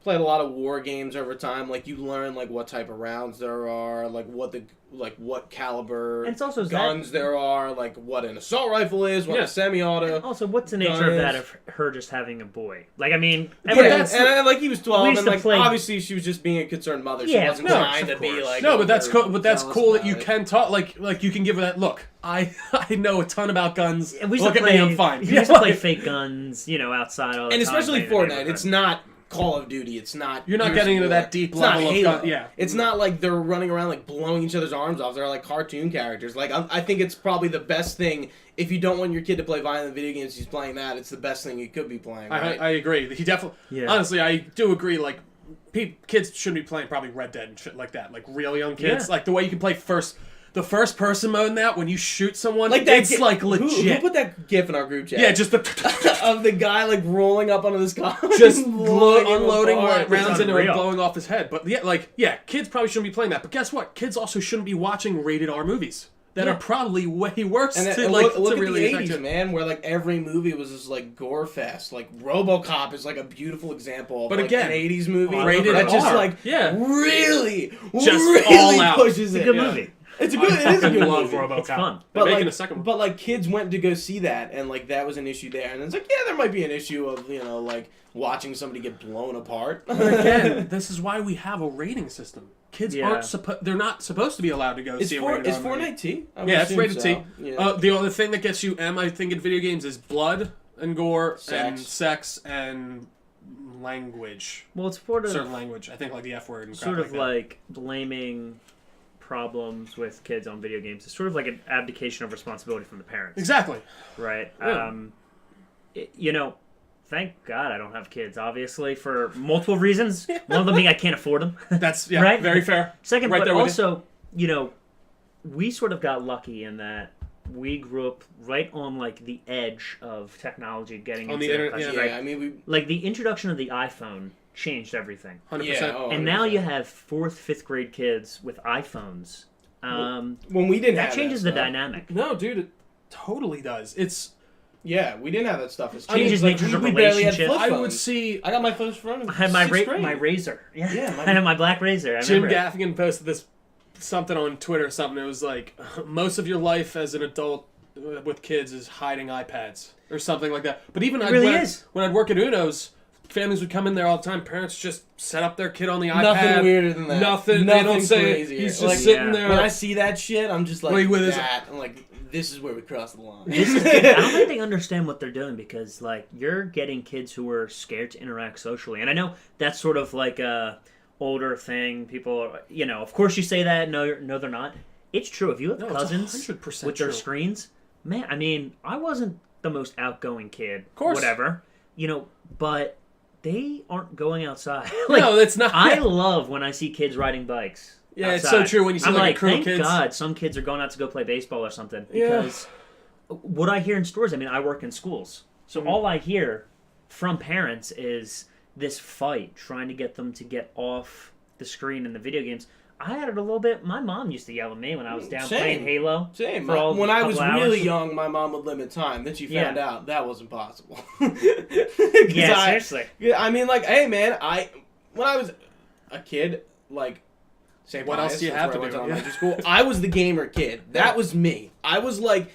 played a lot of war games over time. Like, you learn, like, what type of rounds there are, like, what caliber And it's also guns there are, like, what an assault rifle is, what a semi-auto. And also, what's the nature of that of her just having a boy? Like, I mean, and like he was 12, and like play... obviously she was just being a concerned mother. She wasn't trying to be like. No, but that's cool. But that's cool that you can talk. Like you can give her that look. I know a ton about guns. Look at me, I'm fine. We used to play fake guns, you know, outside all the time. And especially Fortnite, it's not Call of Duty. It's not. You're not getting into that deep level of gun. Yeah. It's not like they're running around like blowing each other's arms off. They're like cartoon characters. Like I think it's probably the best thing if you don't want your kid to play violent video games. He's playing that. It's the best thing he could be playing. Right? I agree. He definitely. Yeah. Honestly, I do agree. Like, kids shouldn't be playing probably Red Dead and shit like that. Like real young kids. Yeah. Like the way you can play the first person mode in that when you shoot someone, like that, it's like legit. Who put that GIF in our group chat? Yeah, just the of the guy like rolling up onto this car, just unloading rounds into him, blowing off his head. But yeah, kids probably shouldn't be playing that. But guess what? Kids also shouldn't be watching rated R movies that are probably way worse. And look at the 80s, man, where like every movie was just like gore fest. Like RoboCop is like a beautiful example of an 80s movie rated that R. just like really all out. Pushes it. It's a good movie. It is a good love movie. RoboCop. It's fun. But making a second one. But like kids went to go see that, and like that was an issue there. And it's like, yeah, there might be an issue of, you know, like watching somebody get blown apart. But again, this is why we have a rating system. Kids aren't they're not supposed to be allowed to go see a rated R movie. Is Fortnite T? Yeah, it's rated T. Yeah. The only thing that gets you M, I think, in video games is blood and gore and sex and language. Well, it's sort of certain language. I think like the F word and crap sort of like blaming problems with kids on video games. It's sort of like an abdication of responsibility from the parents. Exactly. Right. Yeah. You know, thank God I don't have kids, obviously, for multiple reasons. One of them being I can't afford them. That's right? Very fair. Second, right, but also, you know, we sort of got lucky in that we grew up right on like the edge of technology getting on into the internet. Yeah, I mean, like the introduction of the iPhone changed everything. 100%. Yeah, and now you have 4th, 5th grade kids with iPhones. When we didn't that have changes that the dynamic. No, dude, it totally does. Yeah, we didn't have that stuff. It's changes natures of relationships. I would see. I got my first phone. I had my Razor. Yeah, I had my black Razor. Jim Gaffigan posted something on Twitter. Something. It was like most of your life as an adult with kids is hiding iPads or something like that. But even when I'd work at Uno's, families would come in there all the time. Parents just set up their kid on the iPad. Nothing weirder than that. Nothing they don't say. Crazier. He's just sitting there. When I see that shit, I'm just like, with I'm like, this is where we cross the line. I don't think they understand what they're doing because, like, you're getting kids who are scared to interact socially. And I know that's sort of like a older thing. People, you know, of course you say that. No, they're not. It's true. If you have cousins with their screens, man, I mean, I wasn't the most outgoing kid. Of course. Whatever. You know, but they aren't going outside. Like, no, that's not. I love when I see kids riding bikes. Yeah, outside. It's so true when you see like a crew of kids. Thank God some kids are going out to go play baseball or something. Because what I hear in stores, I mean, I work in schools. So all I hear from parents is this fight trying to get them to get off the screen in the video games. I had it a little bit. My mom used to yell at me when I was down playing Halo. Same. When I was really young, my mom would limit time. Then she found out that wasn't possible. Seriously. I mean, like, hey, man, when I was a kid, like, what else do you have to do? Elementary school. I was the gamer kid. That was me. I was like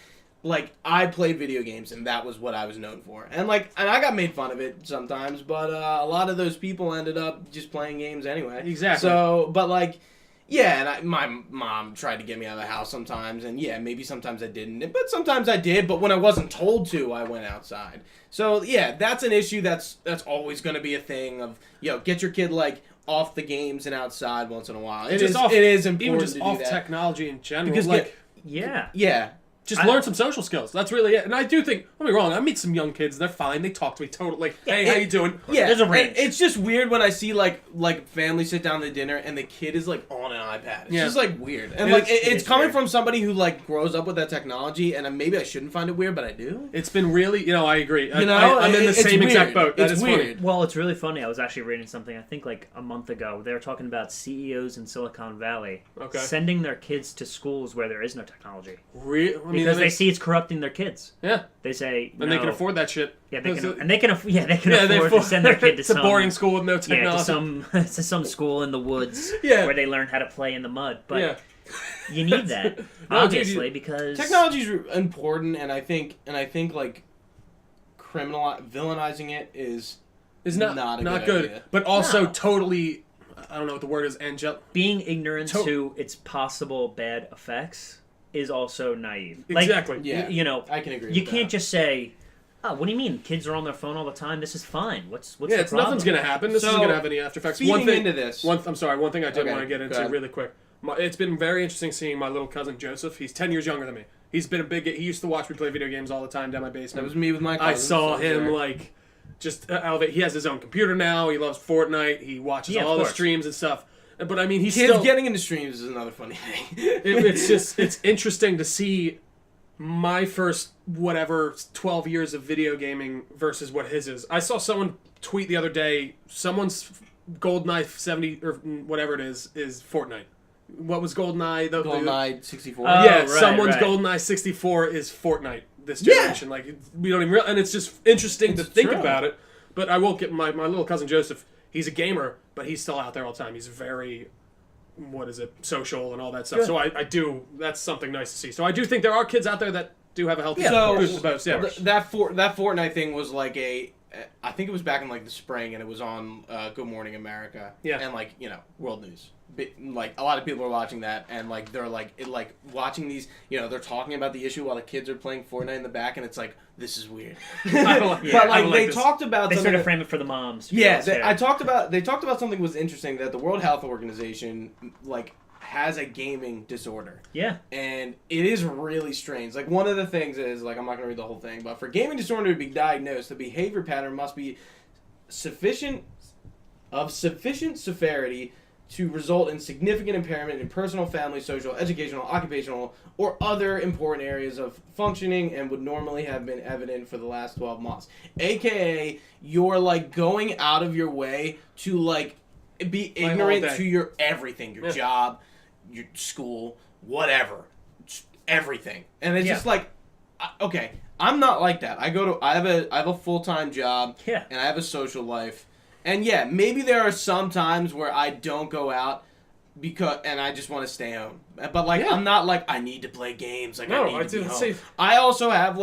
I played video games, and that was what I was known for. And I got made fun of it sometimes, but a lot of those people ended up just playing games anyway. Exactly. So, but like, yeah, and my mom tried to get me out of the house sometimes, and yeah, maybe sometimes I didn't, but sometimes I did. But when I wasn't told to, I went outside. So yeah, that's an issue that's always going to be a thing of, get your kid like off the games and outside once in a while. It Just is off- it is important even just to do off that. technology in general. Because like, Yeah. just learn some social skills. That's really it. And I do think, don't be wrong, I meet some young kids, they're fine, they talk to me totally, like, hey, how you doing? Yeah, There's a range. It's just weird when I see like families sit down to dinner and the kid is like on an iPad. It's just like weird, and it's coming weird. from somebody who like grows up with that technology, and maybe I shouldn't find it weird, but I do. It's been really, I agree. I'm I'm in the same exact boat. That It's is weird. funny. Well, it's really funny. I was actually reading something, I think like a month ago. They were talking about CEOs in Silicon Valley sending their kids to schools where there is no technology. Because they see it's corrupting their kids. Yeah. They say, and they can afford that shit. Yeah, they can afford to send their kid to some boarding school with no technology. to some school in the woods where they learn how to play in the mud. But you need that, obviously, because technology is important, and I think like villainizing it is not a good idea. But also totally, I don't know what the word is, being ignorant to its possible bad effects is also naive. Exactly. I can agree. You can't just say, "Oh, what do you mean? Kids are on their phone all the time. This is fine. What's the problem?" Nothing's gonna happen. This isn't gonna have any after effects. Feeding into this. One thing I did want to get into really quick. It's been very interesting seeing my little cousin Joseph. He's 10 years younger than me. He's been he used to watch me play video games all the time down my basement. That was me with my cousin. I saw him just elevate. He has his own computer now. He loves Fortnite. He watches all the streams and stuff. But I mean, he's still getting into streams is another funny thing. it's interesting to see my first 12 years of video gaming versus what his is. I saw someone tweet the other day, someone's GoldenEye 70 or whatever it is Fortnite. What was GoldenEye? GoldenEye 64. Someone's GoldenEye 64 is Fortnite this generation. Like, we don't even realize, and it's just interesting to think about it. But I will get my little cousin Joseph. He's a gamer, but he's still out there all the time. He's very, social and all that stuff. Good. So I do, that's something nice to see. So I do think there are kids out there that do have a healthy boost of both. That Fortnite thing was like I think it was back in like the spring, and it was on Good Morning America. Yeah. And world news. Like a lot of people are watching that, and like they're watching these. They're talking about the issue while the kids are playing Fortnite in the back, and it's like, this is weird. But they talked about they sort of frame it for the moms. Yeah, they talked about something was interesting, that the World Health Organization has a gaming disorder. Yeah. And it is really strange. Like, one of the things is, I'm not going to read the whole thing, but for gaming disorder to be diagnosed, the behavior pattern must be sufficient severity to result in significant impairment in personal, family, social, educational, occupational, or other important areas of functioning, and would normally have been evident for the last 12 months. AKA, you're, going out of your way to, be ignorant to your everything. Your job, your school, whatever. Everything. And it's just okay, I'm not like that. I have a full-time job, and I have a social life. And maybe there are some times where I don't go out and I just want to stay home. But I'm not I need to play games. I need to be home. I also have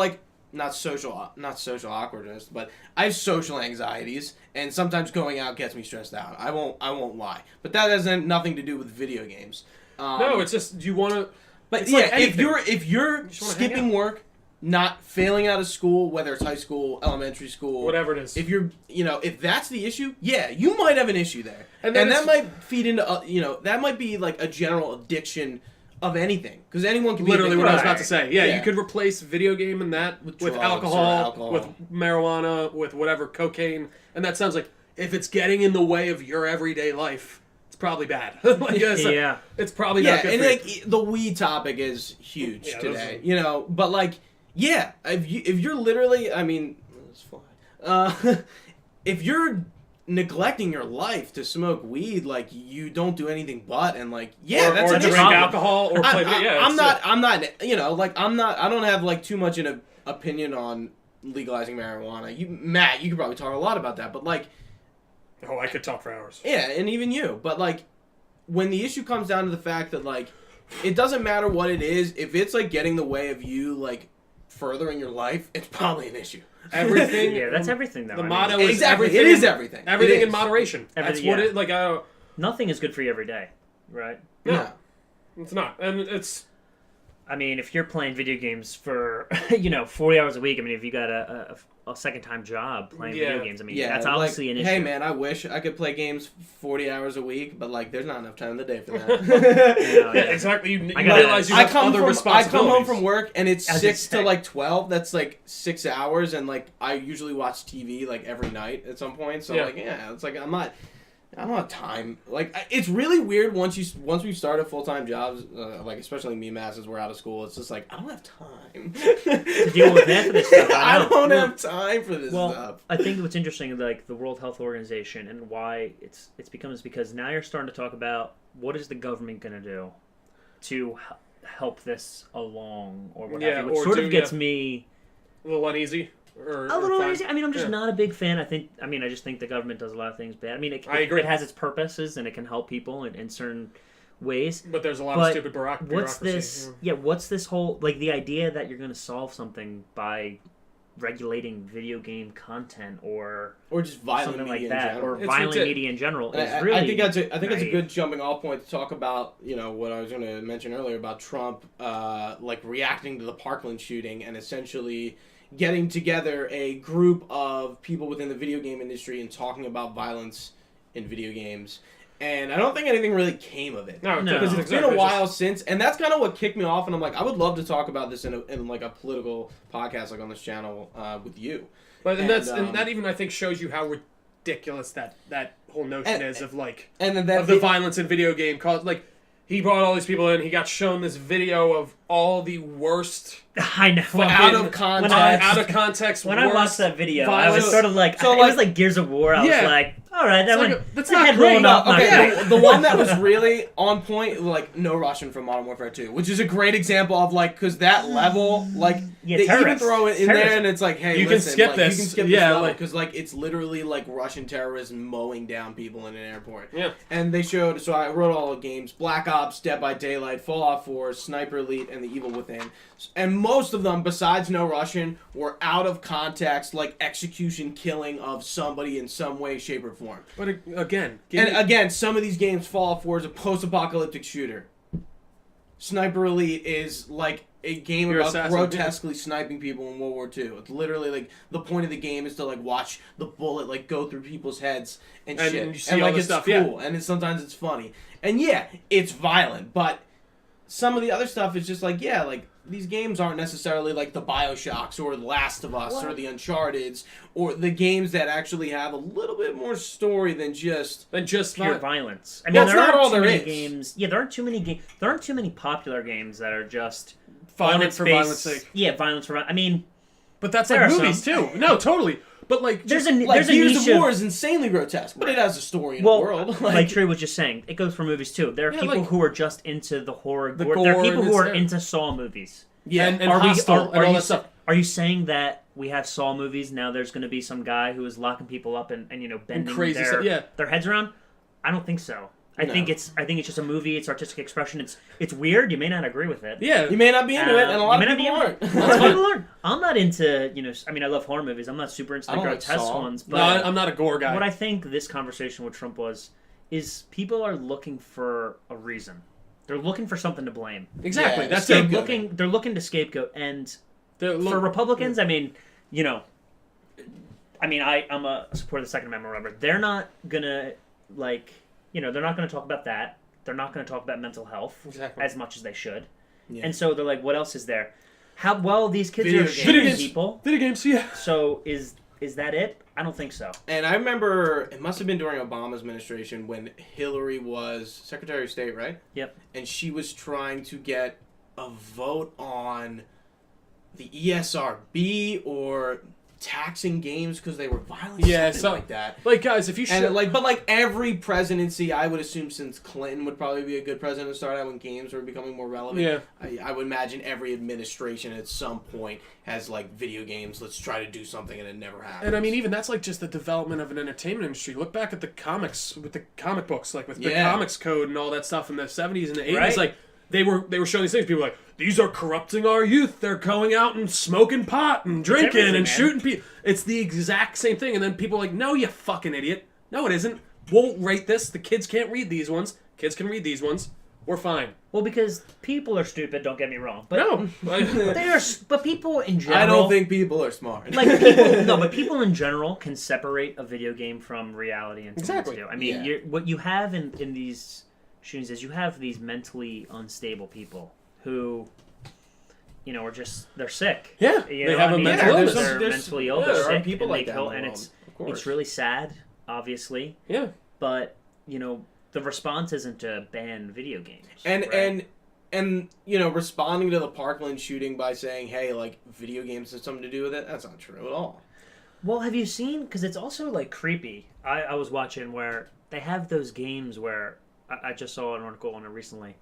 not social awkwardness, but I have social anxieties, and sometimes going out gets me stressed out. I won't lie. But that has nothing to do with video games. No, it's just you want to. But if you're skipping work, not failing out of school, whether it's high school, elementary school, whatever it is. If you're, if that's the issue, you might have an issue there, and that might feed into, that might be a general addiction of anything, because anyone can be literally addicted. what I was about to say. Yeah, you could replace video game and that with alcohol, with marijuana, with whatever, cocaine, and that sounds like if it's getting in the way of your everyday life, it's probably bad. It's probably not good. And the weed topic is huge today, but if you're literally, I mean, let's fly. If you're neglecting your life to smoke weed, you don't do anything but, and that's or an drink issue. alcohol or play. I'm not. I don't have too much an opinion on legalizing marijuana. Matt, you could probably talk a lot about that, but I could talk for hours. Yeah, and even you, but when the issue comes down to the fact that it doesn't matter what it is, if it's getting in the way of you furthering your life, it's probably an issue. Everything. That's everything though. The motto is everything. It is everything. Everything in moderation. That's what it Nothing is good for you every day, right? No, it's not, and it's. I mean, if you're playing video games for 40 hours a week, I mean, if you got a second-time job playing video games, I mean, that's obviously an issue. Hey, man, I wish I could play games 40 hours a week, but like, there's not enough time in the day for that. Exactly. You realize you have other responsibilities. I come home from work and it's 6 to like 12. That's like 6 hours, and like I usually watch TV like every night at some point. So it's like I don't have time. Like, it's really weird once we started full-time jobs, like especially me, masses, we're out of school. It's just like I don't have time to deal with half of this stuff. I don't have time for this stuff. I think what's interesting, like the World Health Organization, and why it's become is because now you're starting to talk about what is the government going to do to help this along, or what have you, which sort of gets me a little uneasy. A little uneasy. I mean, I'm just not a big fan. I just think the government does a lot of things bad. I mean, I agree. It has its purposes and it can help people in certain ways. But there's a lot of stupid bureaucracy. What's this? Yeah, what's this whole like the idea that you're going to solve something by regulating video game content or just violent something media like that, in general. or violent media in general? Is really I think that's a good jumping off point to talk about. What I was going to mention earlier about Trump, like reacting to the Parkland shooting and essentially getting together a group of people within the video game industry and talking about violence in video games. And I don't think anything really came of it. No. Because it's been a while since, and that's kind of what kicked me off, and I'm like, I would love to talk about this in like a political podcast like on this channel with you. But and that even I think shows you how ridiculous that whole notion is of like of the violence in video game cause like he brought all these people in. He got shown this video of all the worst. I know. Out of context. When I watched that video, I was sort of like, it was like Gears of War. I was like, all right, that's not great. The one that was really on point, like No Russian from Modern Warfare 2, which is a great example of like, because that level, like, they even throw it in there, and it's like, hey, you can skip this. You can skip this level, because like it's literally like Russian terrorists mowing down people in an airport. Yeah. And they showed. So I wrote all the games: Black Ops, Dead by Daylight, Fallout 4, Sniper Elite, and The Evil Within. And most of them, besides No Russian, were out of context, like execution killing of somebody in some way, shape, or form. But again, some of these games, Fallout 4 is a post-apocalyptic shooter. Sniper Elite is like a game about grotesquely sniping people in World War II. It's literally like the point of the game is to like watch the bullet like go through people's heads and shit. And you see all this stuff, cool, and sometimes it's funny. And yeah, it's violent, but some of the other stuff is just like, these games aren't necessarily like the BioShocks or The Last of Us or the Uncharted's or the games that actually have a little bit more story than just pure violence. I mean, that's not all there is. Games. Yeah, there aren't too many games. There aren't too many popular games that are just violence for violence sake. Yeah, violence for. I mean, but that's like movies too. No, totally. But like, there's a Gears of War is insanely grotesque, but it has a story in the world. Like Trey was just saying, it goes for movies too. There are people who are just into the horror. The gore. There are people who are into Saw movies. Yeah, and Hostel and all that stuff. Are you saying that we have Saw movies now? There's going to be some guy who is locking people up and bending crazy their heads around? I don't think so. I think it's just a movie. It's artistic expression. It's weird. You may not agree with it. Yeah, you may not be into it, and a lot of people aren't. People aren't. I'm not into I mean, I love horror movies. I'm not super into the grotesque ones. But no, I'm not a gore guy. What I think this conversation with Trump is people are looking for a reason. They're looking for something to blame. Exactly. Yeah, they're looking to scapegoat, and for Republicans, I mean, I'm a supporter of the Second Amendment, whatever. They're not gonna they're not going to talk about that. They're not going to talk about mental health as much as they should. Yeah. And so they're like, what else is there? These kids are shooting people. Video games, yeah. So is that it? I don't think so. And I remember, it must have been during Obama's administration when Hillary was Secretary of State, right? Yep. And she was trying to get a vote on the ESRB or taxing games because they were violent, something like that. Like, guys, if you should... But every presidency, I would assume since Clinton would probably be a good president to start out when games were becoming more relevant. Yeah. I would imagine every administration at some point has, video games, let's try to do something, and it never happens. And, I mean, even that's, just the development of an entertainment industry. Look back at the comics, with the comic books, with the comics code and all that stuff in the 70s and the 80s. Right. They were showing these things. People were like, these are corrupting our youth. They're going out and smoking pot and drinking and shooting people. It's the exact same thing. And then people are like, no, you fucking idiot. No, it isn't. We'll rate this. The kids can't read these ones. Kids can read these ones. we're fine. Well, because people are stupid. Don't get me wrong. But No, but people in general. I don't think people are smart. Like people, no, but people in general can separate a video game from reality and Exactly. too. I mean, what you have in these shootings is you have these mentally unstable people who, are they're sick. Yeah, they have a mental illness. They're mentally ill. Yeah, They're there are sick, people and like they that kill, in the and world, it's really sad, obviously. Yeah, but the response isn't to ban video games. And responding to the Parkland shooting by saying, hey, like, video games have something to do with it, that's not true at all. Well, have you seen, because it's also like creepy, I was watching where they have those games where I just saw an article on it recently.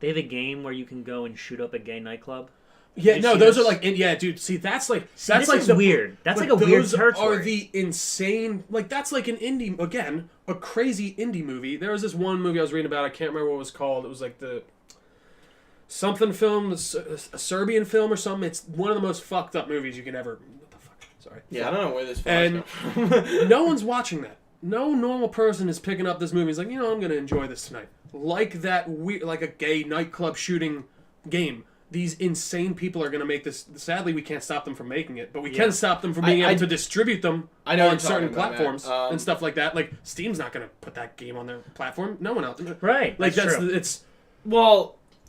They have a game where you can go and shoot up a gay nightclub. Yeah, no, those are like, dude. See, that's like weird. That's like a weird territory. Are the insane, like that's like an indie, again, a crazy indie movie. There was this one movie I was reading about. I can't remember what it was called. It was like the something film, a Serbian film or something. It's one of the most fucked up movies you can ever. What the fuck? Sorry. Yeah, I don't know where this. And no one's watching that. No normal person is picking up this movie. He's like, I'm gonna enjoy this tonight. Like that weird, like a gay nightclub shooting game. These insane people are going to make this. Sadly, we can't stop them from making it, but we can stop them from being able to distribute them on certain platforms and stuff like that. Like Steam's not going to put that game on their platform. No one else. Right. Like that's true. it's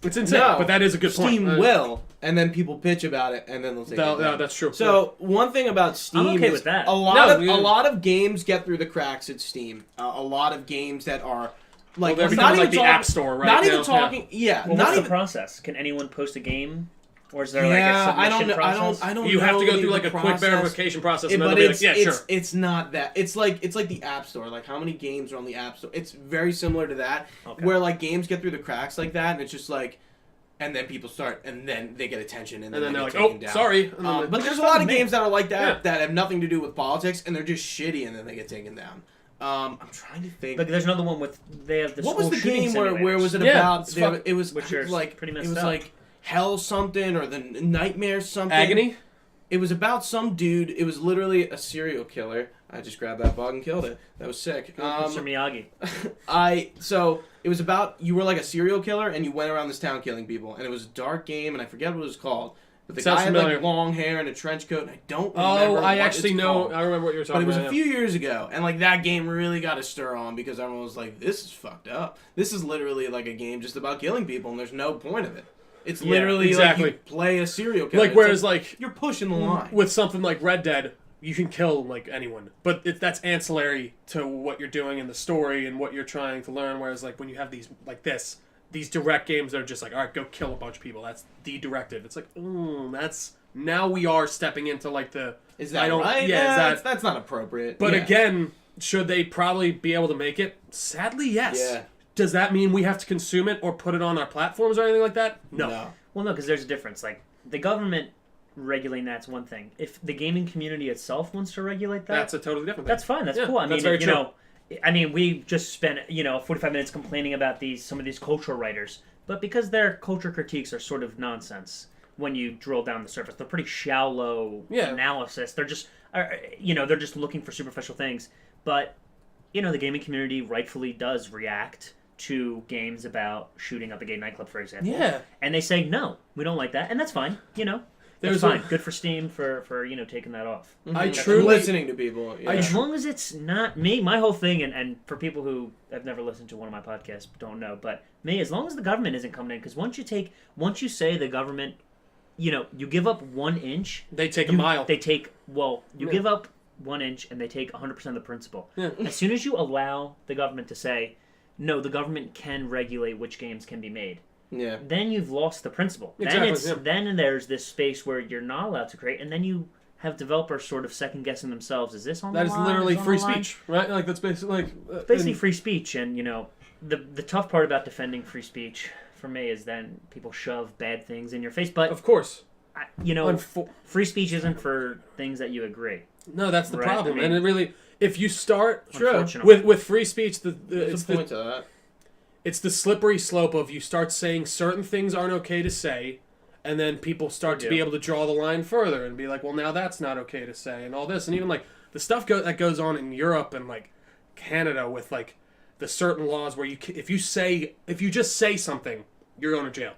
insane. No, but that is a good point. Steam will, and then people pitch about it, and then they'll take it down. No, that's true. So one thing about Steam I'm okay is with that. a lot of games get through the cracks at Steam. A lot of games that are. Like, they're not even like the talking, App Store, right? Not now. even talking. Yeah. Well, not what's even the process? Can anyone post a game, or is there like a submission process? I don't. You have to go through the like a quick verification process, and but then they'll be like, "Yeah, sure." It's not that. It's like the App Store. Like how many games are on the App Store? It's very similar to that, where like games get through the cracks like that, and it's just like. And then people start, and then they get attention, and then they're they like, get taken down. Sorry. But there's a lot of games that are like that that have nothing to do with politics, and they're just shitty, and then they get taken down. I'm trying to think. Like, there's another one with they have the what school was the game simulators. where was it about? It was which are like pretty messed it was up. like Hell something or the Nightmare something. Agony. It was about some dude. It was literally a serial killer. I just grabbed that bug and killed it. That was sick. Mr. Miyagi. So it was about you were like a serial killer and you went around this town killing people, and it was a dark game, and I forget what it was called. But the guy had like long hair and a trench coat, and I don't remember. I actually know. I remember what you were talking about. But it was a few years ago, and like that game really got a stir on because everyone was like, "This is fucked up. This is literally like a game just about killing people, and there's no point of it. It's literally like you play a serial killer. Like whereas like you're pushing the line with something like Red Dead." You can kill like anyone, but that's ancillary to what you're doing in the story and what you're trying to learn. Whereas like when you have these these direct games that are just like, all right, go kill a bunch of people. That's the directive. It's like, that's now we are stepping into like the. Is that right? Yeah, that's not appropriate. But again, should they probably be able to make it? Sadly, yes. Yeah. Does that mean we have to consume it or put it on our platforms or anything like that? No. Well, no, because there's a difference. Like the government. Regulating that's one thing. If the gaming community itself wants to regulate that, that's a totally different thing. That's fine. That's cool. I mean, very true. We just spent 45 minutes complaining about some of these cultural writers, but because their culture critiques are sort of nonsense when you drill down the surface, they're pretty shallow analysis. They're just they're just looking for superficial things. But the gaming community rightfully does react to games about shooting up a gay nightclub, for example. Yeah, and they say no, we don't like that, and that's fine. That's fine. Good for Steam for taking that off. Mm-hmm. I truly listening to people. Yeah. As long as it's not me, my whole thing, and for people who have never listened to one of my podcasts don't know, but me, as long as the government isn't coming in, because once you say the government, you give up 1 inch, they take a mile. They take give up 1 inch and they take 100% of the principle. Yeah. As soon as you allow the government to say, no, the government can regulate which games can be made. Yeah. Then you've lost the principle. Exactly. Then there's this space where you're not allowed to create, and then you have developers sort of second guessing themselves. Is this on the line? That is literally free speech, right? Like that's basically free speech, and the tough part about defending free speech for me is then people shove bad things in your face. But of course, free speech isn't for things that you agree. No, that's the problem, and it really, if you start with free speech, it's the slippery slope of you start saying certain things aren't okay to say, and then people start to be able to draw the line further and be like, well, now that's not okay to say, and all this. And even like the stuff that goes on in Europe and like Canada with like the certain laws where if you just say something, you're going to jail.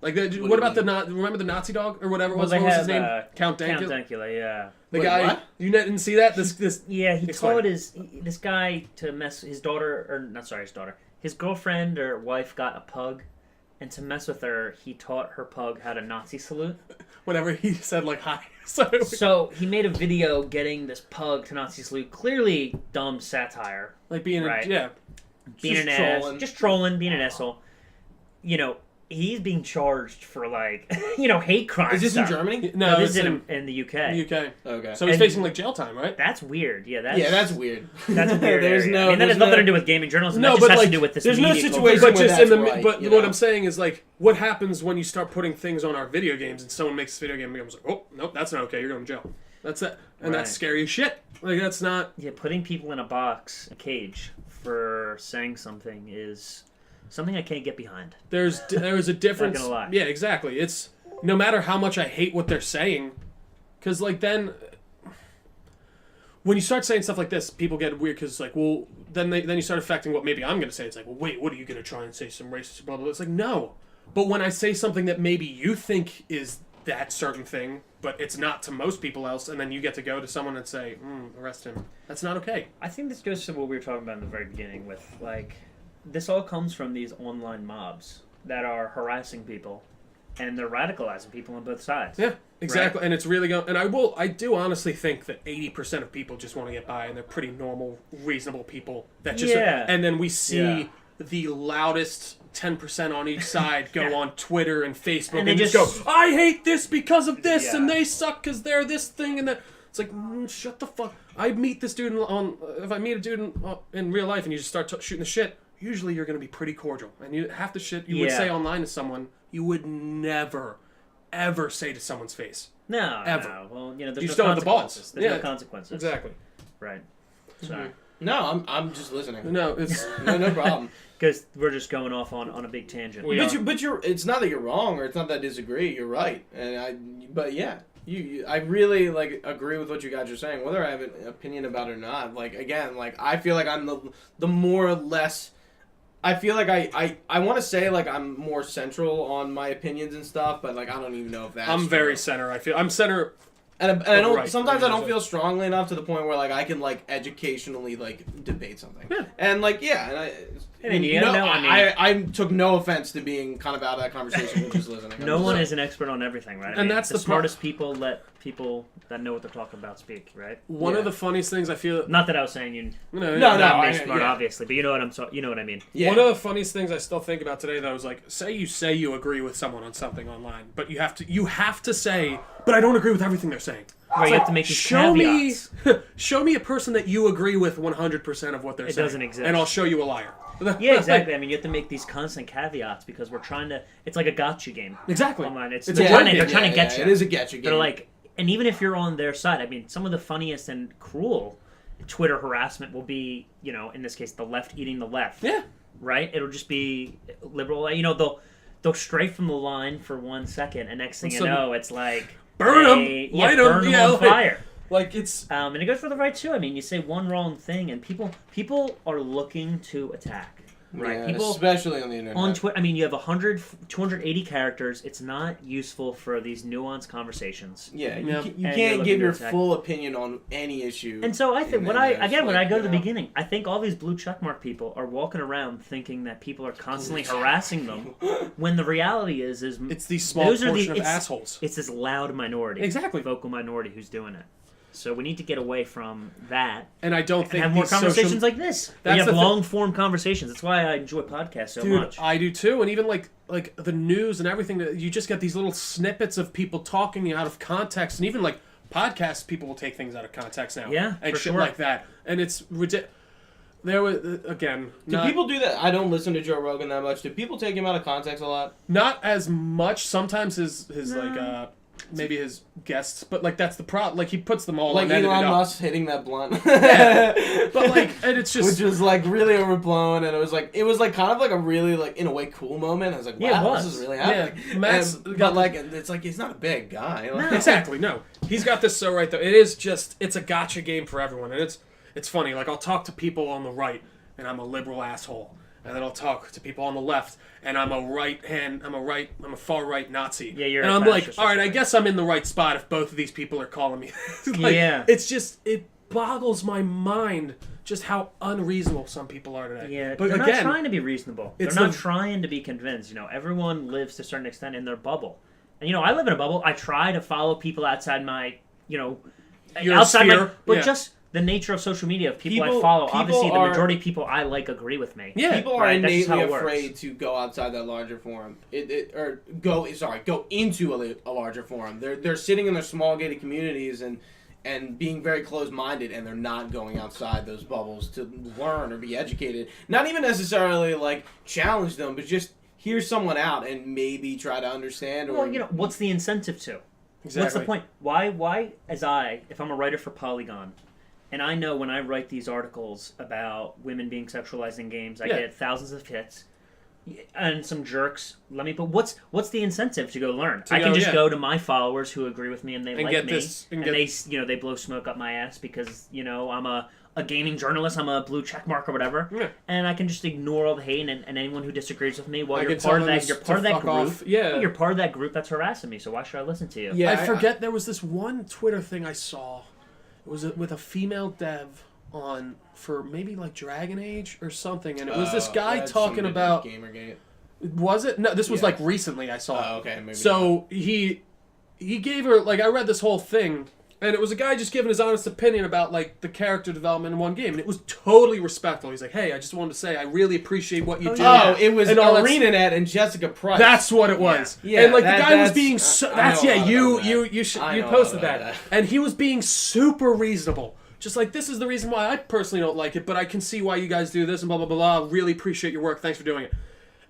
Like, what about remember the Nazi dog or whatever it was? What was his name? Count Dankula? Count Dankula, yeah. The guy, what? you didn't see that? This Yeah, he taught this guy to mess his daughter, or not sorry, his daughter. His girlfriend or wife got a pug, and to mess with her, he taught her pug how to Nazi salute. Whenever he said, like, hi. So he made a video getting this pug to Nazi salute. Clearly dumb satire. Like being, right? Being Just an trolling. ass. Just trolling, being an asshole. You know, he's being charged for, like, you know, hate crimes. Is this in Germany? No, this is in the UK. UK. Okay. So he's facing, like, jail time, right? That's weird. Yeah, that's weird. That's a weird There's area. no- I mean, that there's has nothing no- to do with gaming journalism. No, that just but, has like, to do with this there's no media situation But where just that's in the right, but you what know? I'm saying is, like, what happens when you start putting things on our video games and someone makes this video game and becomes like, oh, nope, that's not okay, you're going to jail. That's it. And that's scary as shit. Like, that's not... Yeah, putting people in a box, a cage, for saying something is something I can't get behind. There's a difference. Not gonna lie. Yeah, exactly. It's no matter how much I hate what they're saying, because like then when you start saying stuff like this, people get weird because like, well, then you start affecting what maybe I'm gonna say. It's like, well, wait, what are you gonna try and say some racist blah blah blah? It's like no, but when I say something that maybe you think is that certain thing, but it's not to most people else, and then you get to go to someone and say, arrest him. That's not okay. I think this goes to what we were talking about in the very beginning with, like, this all comes from these online mobs that are harassing people, and they're radicalizing people on both sides. Yeah, exactly. Right? And it's really going. And I do honestly think that 80% of people just want to get by, and they're pretty normal, reasonable people that just. Yeah. And then we see the loudest 10% on each side go on Twitter and Facebook And and, they just just- go, I hate this because of this, and Yeah. they suck because they're this thing and that. It's like, shut the fuck. I meet this dude if I meet a dude in real life and you just start shooting the shit, usually you're going to be pretty cordial. And half the shit you would say online to someone, you would never, ever say to someone's face. No, Ever. no. Well, you know, there's You just no don't have the balls. consequences. There's Yeah, no consequences. Exactly. Right. Sorry. No, I'm just listening. No, it's No problem. Because we're just going off on a big tangent. But you're. It's not that you're wrong, or it's not that I disagree. You're right, But yeah, I really like agree with what you guys are saying. Whether I have an opinion about it or not, like again, like I feel like I'm the more or less. I feel like I want to say like I'm more central on my opinions and stuff, but like I don't even know if that's. I'm true. very center. I feel I'm center. And I don't. Right. Sometimes I don't feel strongly enough to the point where like I can like educationally like debate something. Yeah. And like and I took no offense to being kind of out of that conversation and just listening. No one is an expert on everything, right? And that's the the smartest people let people that know what they're talking about speak, right? One of the funniest things I feel. Not that I was saying you. No. Not smart, obviously, but you know what you know what I mean. Yeah. One of the funniest things I still think about today, though, is like, say you agree with someone on something online, but you have to say, but I don't agree with everything they're saying. Right, you have to make these caveats. Show me a person that you agree with 100% of what they're saying. It doesn't exist. And I'll show you a liar. Yeah, exactly. I mean, you have to make these constant caveats because we're trying to. It's like a gotcha game. Exactly. Online. It's they're trying to get you. It is a getcha game. They're like, and even if you're on their side, I mean, some of the funniest and cruel Twitter harassment will be, you know, in this case, the left eating the left. Yeah. Right. It'll just be liberal. You know, they'll stray from the line for 1 second, and next thing you know, it's like burn them, light them, burn them on fire. Like it's and it goes for the right too. I mean, you say one wrong thing, and people are looking to attack. Right, yeah, people, especially on the internet. On Twitter, I mean, you have 280 characters. It's not useful for these nuanced conversations. Yeah, you can't give your full opinion on any issue. And so I think when I go to the know. beginning, I think all these blue checkmark people are walking around thinking that people are constantly harassing them, when the reality is it's these small portion of assholes. It's this loud minority, exactly, vocal minority who's doing it. So we need to get away from that, and I don't think have more conversations like this. You have long form conversations. That's why I enjoy podcasts so much. I do too, and even like the news and everything. You just get these little snippets of people talking out of context, and even like podcasts, people will take things out of context now. Yeah, and shit like that, and it's ridiculous. There was again. Do people do that? I don't listen to Joe Rogan that much. Do people take him out of context a lot? Not as much. Sometimes his like maybe his guests, but like that's the problem. Like he puts them all like on Elon Musk hitting that blunt. Yeah. But like, and it's just which was like really overblown, and it was like kind of like a really like in a way cool moment. I was like, wow, this is really happening. Yeah, Matt's but like it's like he's not a big guy. Like, exactly, no, he's got this so right though. It is just it's a gotcha game for everyone, and it's funny. Like I'll talk to people on the right. and I'm a liberal asshole. And then I'll talk to people on the left, and I'm a far right Nazi. Yeah, you're and a I'm like, fascist all right, or I something. guess I'm in the right spot if both of these people are calling me. Like, Yeah. It's just, it boggles my mind just how unreasonable some people are today. Yeah, but they're again, not trying to be reasonable. They're it's not trying to be convinced. Everyone lives to a certain extent in their bubble. And, I live in a bubble. I try to follow people outside my, your outside sphere. my... But Yeah. just the nature of social media, of people I People- follow, people obviously the are- majority of people I like agree with me. Yeah. People are Right, that's just innately how it works. afraid to go outside that larger forum, go into a larger forum. They're sitting in their small gated communities and being very closed-minded, and they're not going outside those bubbles to learn or be educated. Not even necessarily like challenge them, but just hear someone out and maybe try to understand. Or Well, what's the incentive to? Exactly. What's the point? Why, if I'm a writer for Polygon, and I know when I write these articles about women being sexualized in games, I get thousands of hits, and some jerks. But what's the incentive to go learn? I can just go to my followers who agree with me and they like get me, this, and they they blow smoke up my ass because I'm a gaming journalist, I'm a blue check mark or whatever, and I can just ignore all the hate and anyone who disagrees with me. Well, you're part of that group. Off. Yeah, you're part of that group that's harassing me. So why should I listen to you? Yeah, I forget there was this one Twitter thing I saw. It was with a female dev for maybe like Dragon Age or something, and it was this guy that's talking something to do about. with Gamergate. Was it? No, this was Yeah. like recently I saw. Oh, okay, maybe. So he gave her I read this whole thing, and it was a guy just giving his honest opinion about like the character development in one game, and it was totally respectful. He's like, "Hey, I just wanted to say I really appreciate what you do." Oh, it was And all that ArenaNet and Jessica Price. That's what it was. Yeah, and like that- the guy was that's- being so, I that's know yeah, all you about you that. you should, I you know posted all about that. that. And he was being super reasonable. Just like, this is the reason why I personally don't like it, but I can see why you guys do this and blah blah blah. Really appreciate your work. Thanks for doing it.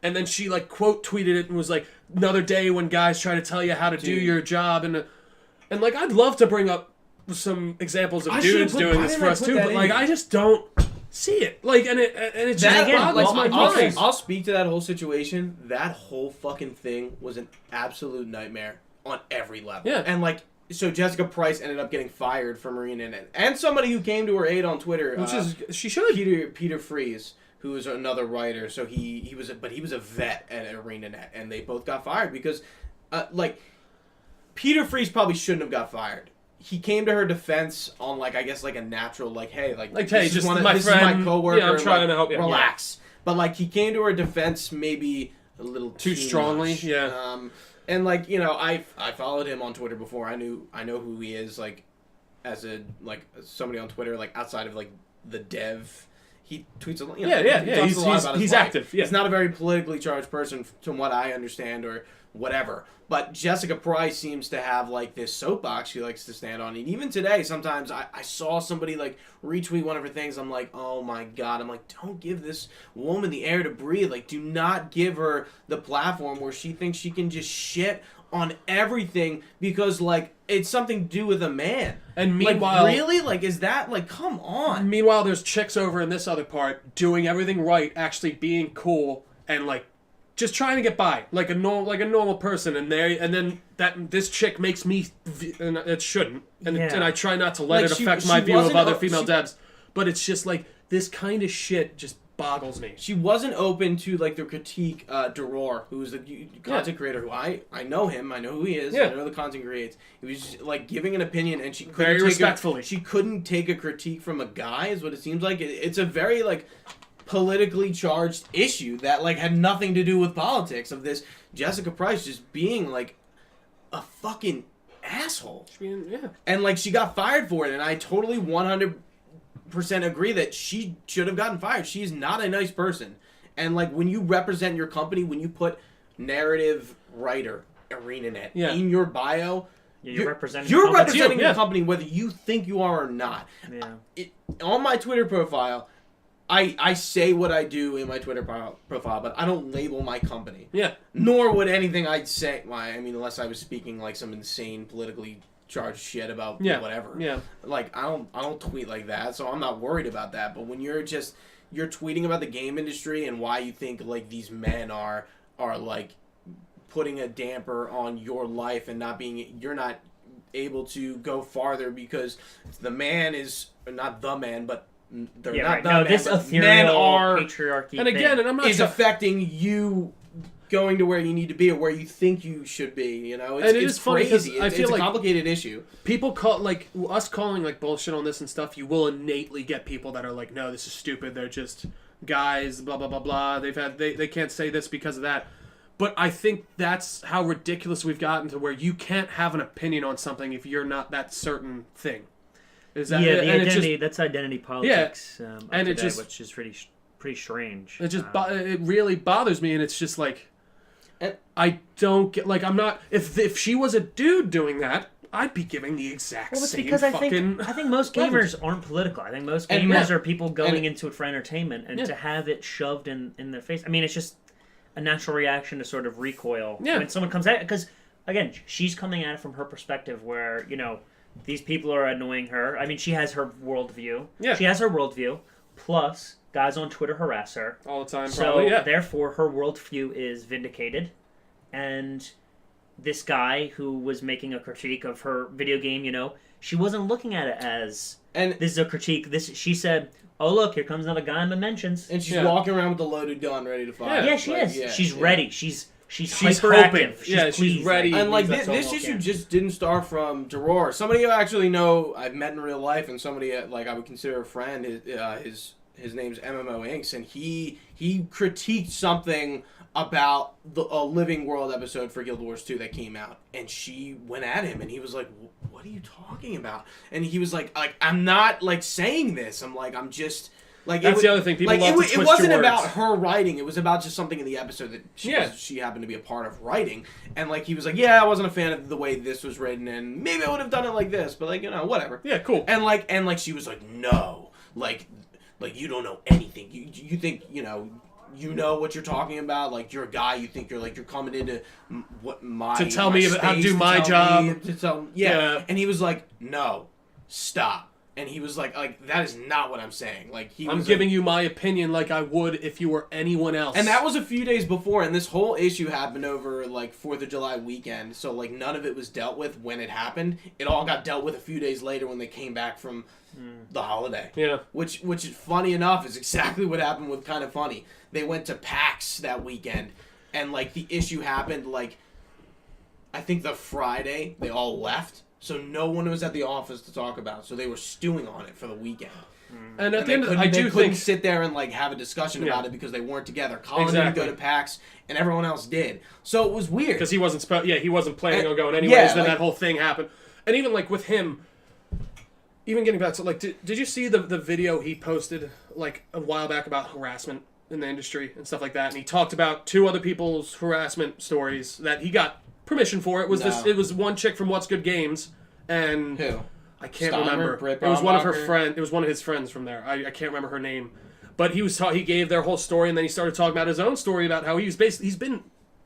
And then she like quote tweeted it and was like, "Another day when guys try to tell you how to do your job." And like, I'd love to bring up some examples of dudes doing this for us too, but like I just don't see it. Like, and it just again, boggles my mind. I'll speak to that whole situation. That whole fucking thing was an absolute nightmare on every level. Yeah. And like, so Jessica Price ended up getting fired from ArenaNet, and somebody who came to her aid on Twitter, Which is she should. Peter Freeze, who is another writer. So he was a vet at ArenaNet, and they both got fired because, like, Peter Freeze probably shouldn't have got fired. He came to her defense on like, I guess, like a natural like, hey, Hey, this just is my this friend. is my coworker. Yeah, I'm trying to help you. Relax. But like, he came to her defense maybe a little Too strongly, much. yeah. And like, I followed him on Twitter before. I know who he is, like, as a like somebody on Twitter, like outside of like the dev. He tweets a lot. He talks a lot about his he's life. active. Yeah. He's not a very politically charged person, from what I understand, or whatever. But Jessica Price seems to have like this soapbox she likes to stand on. And even today, sometimes I saw somebody like retweet one of her things. I'm like, oh my god. I'm like, don't give this woman the air to breathe. Like, do not give her the platform where she thinks she can just shit on everything because like it's something to do with a man. And meanwhile, like, really, like, is that like, come on? Meanwhile, there's chicks over in this other part doing everything right, actually being cool and like just trying to get by like a normal person, and then this chick makes me, and it shouldn't, and I try not to let Like, it affect she my view of wasn't other o- female she- devs, but it's just like this kind of shit just boggles me. She wasn't open to like the critique. Duror, who's the content creator, who I know him, I know who he is, I know the content creates. He was just, like, giving an opinion, and she couldn't Very take respectfully. she couldn't take a critique from a guy, is what it seems like. It's a very like politically charged issue that like had nothing to do with politics. Of this Jessica Price just being like a fucking asshole, and like she got fired for it, and I totally 100% agree that she should have gotten fired. She's not a nice person. And like, when you represent your company, when you put narrative writer ArenaNet in your bio, you're representing your company whether you think you are or not. Yeah. On my Twitter profile, I say what I do in my Twitter profile, but I don't label my company. Yeah. Nor would anything I'd say, I mean, unless I was speaking like some insane politically charged shit about whatever. Yeah. Like, I don't tweet like that, so I'm not worried about that. But when you're tweeting about the game industry and why you think like these men are like putting a damper on your life and you're not able to go farther because the man is not the man, but they're Yeah, not right. the No, men, this but ethereal men are, patriarchy And again, thing. and I'm not is affecting you going to where you need to be or where you think you should be. You know, it's, And it it's is funny 'cause crazy. I It's, feel it's like a complicated issue. people call us calling bullshit on this and stuff. You will innately get people that are like, no, this is stupid. They're just guys, blah blah blah blah. They can't say this because of that. But I think that's how ridiculous we've gotten to where you can't have an opinion on something if you're not that certain thing. Is that the and identity? That's identity politics. and today, it just which is pretty strange. It just it really bothers me, and it's just I don't get I'm not if she was a dude doing that, I'd be giving the exact Well, it's same because fucking. I think most gamers aren't political. I think most gamers are people going into it for entertainment, and to have it shoved in their face. I mean, it's just a natural reaction to sort of recoil when someone comes at it. Because again, she's coming at it from her perspective, where these people are annoying her. I mean, she has her worldview. Yeah. She has her worldview. Plus, guys on Twitter harass her all the time. So Probably, therefore, her worldview is vindicated, and this guy who was making a critique of her video game, she wasn't looking at it as this is a critique. She said, "Oh look, here comes another guy in my mentions," And she's walking around with the loaded gun, ready to fire. Yeah, she is. Yeah, she's ready. She's hoping. hyperactive. She's She's ready. And This issue just didn't start from Gerard. Somebody I actually know I've met in real life, and somebody I would consider a friend. His name's MMO Inks, and he critiqued something about a Living World episode for Guild Wars 2 that came out, and she went at him, and he was like, "What are you talking about?" And he was like, "I'm not saying this. I'm just." That's the other thing. People love to twist it wasn't your words. about her writing. It was about just something in the episode that she happened to be a part of writing. And he was like, "Yeah, I wasn't a fan of the way this was written, and maybe I would have done it like this, but whatever." Yeah, cool. And she was like, "No, you don't know anything. You think you know what you're talking about. You're a guy. You think you're coming into to tell me how to do my job. Yeah." And he was like, "No, stop." And he was like, that is not what I'm saying. I'm giving you my opinion like I would if you were anyone else. And that was a few days before, and this whole issue happened over 4th of July weekend. So none of it was dealt with when it happened. It all got dealt with a few days later when they came back from the holiday. Yeah. Which funny enough is exactly what happened with Kind of Funny. They went to PAX that weekend, and the issue happened I think the Friday they all left. So no one was at the office to talk about it. So they were stewing on it for the weekend. And at the end of they do couldn't think sit there and have a discussion about it because they weren't together. Colin didn't go to PAX, and everyone else did. So it was weird because he wasn't planning on going anyways. Then that whole thing happened, and even with him, even getting back to did you see the video he posted a while back about harassment in the industry and stuff like that? And he talked about 2 other people's harassment stories that he got permission for. It was one chick from What's Good Games, and who? I can't Steiner, remember. Britt It was one of her Brombacher? friends. It was one of his friends from there. I can't remember her name, but he gave their whole story, and then he started talking about his own story about how he's been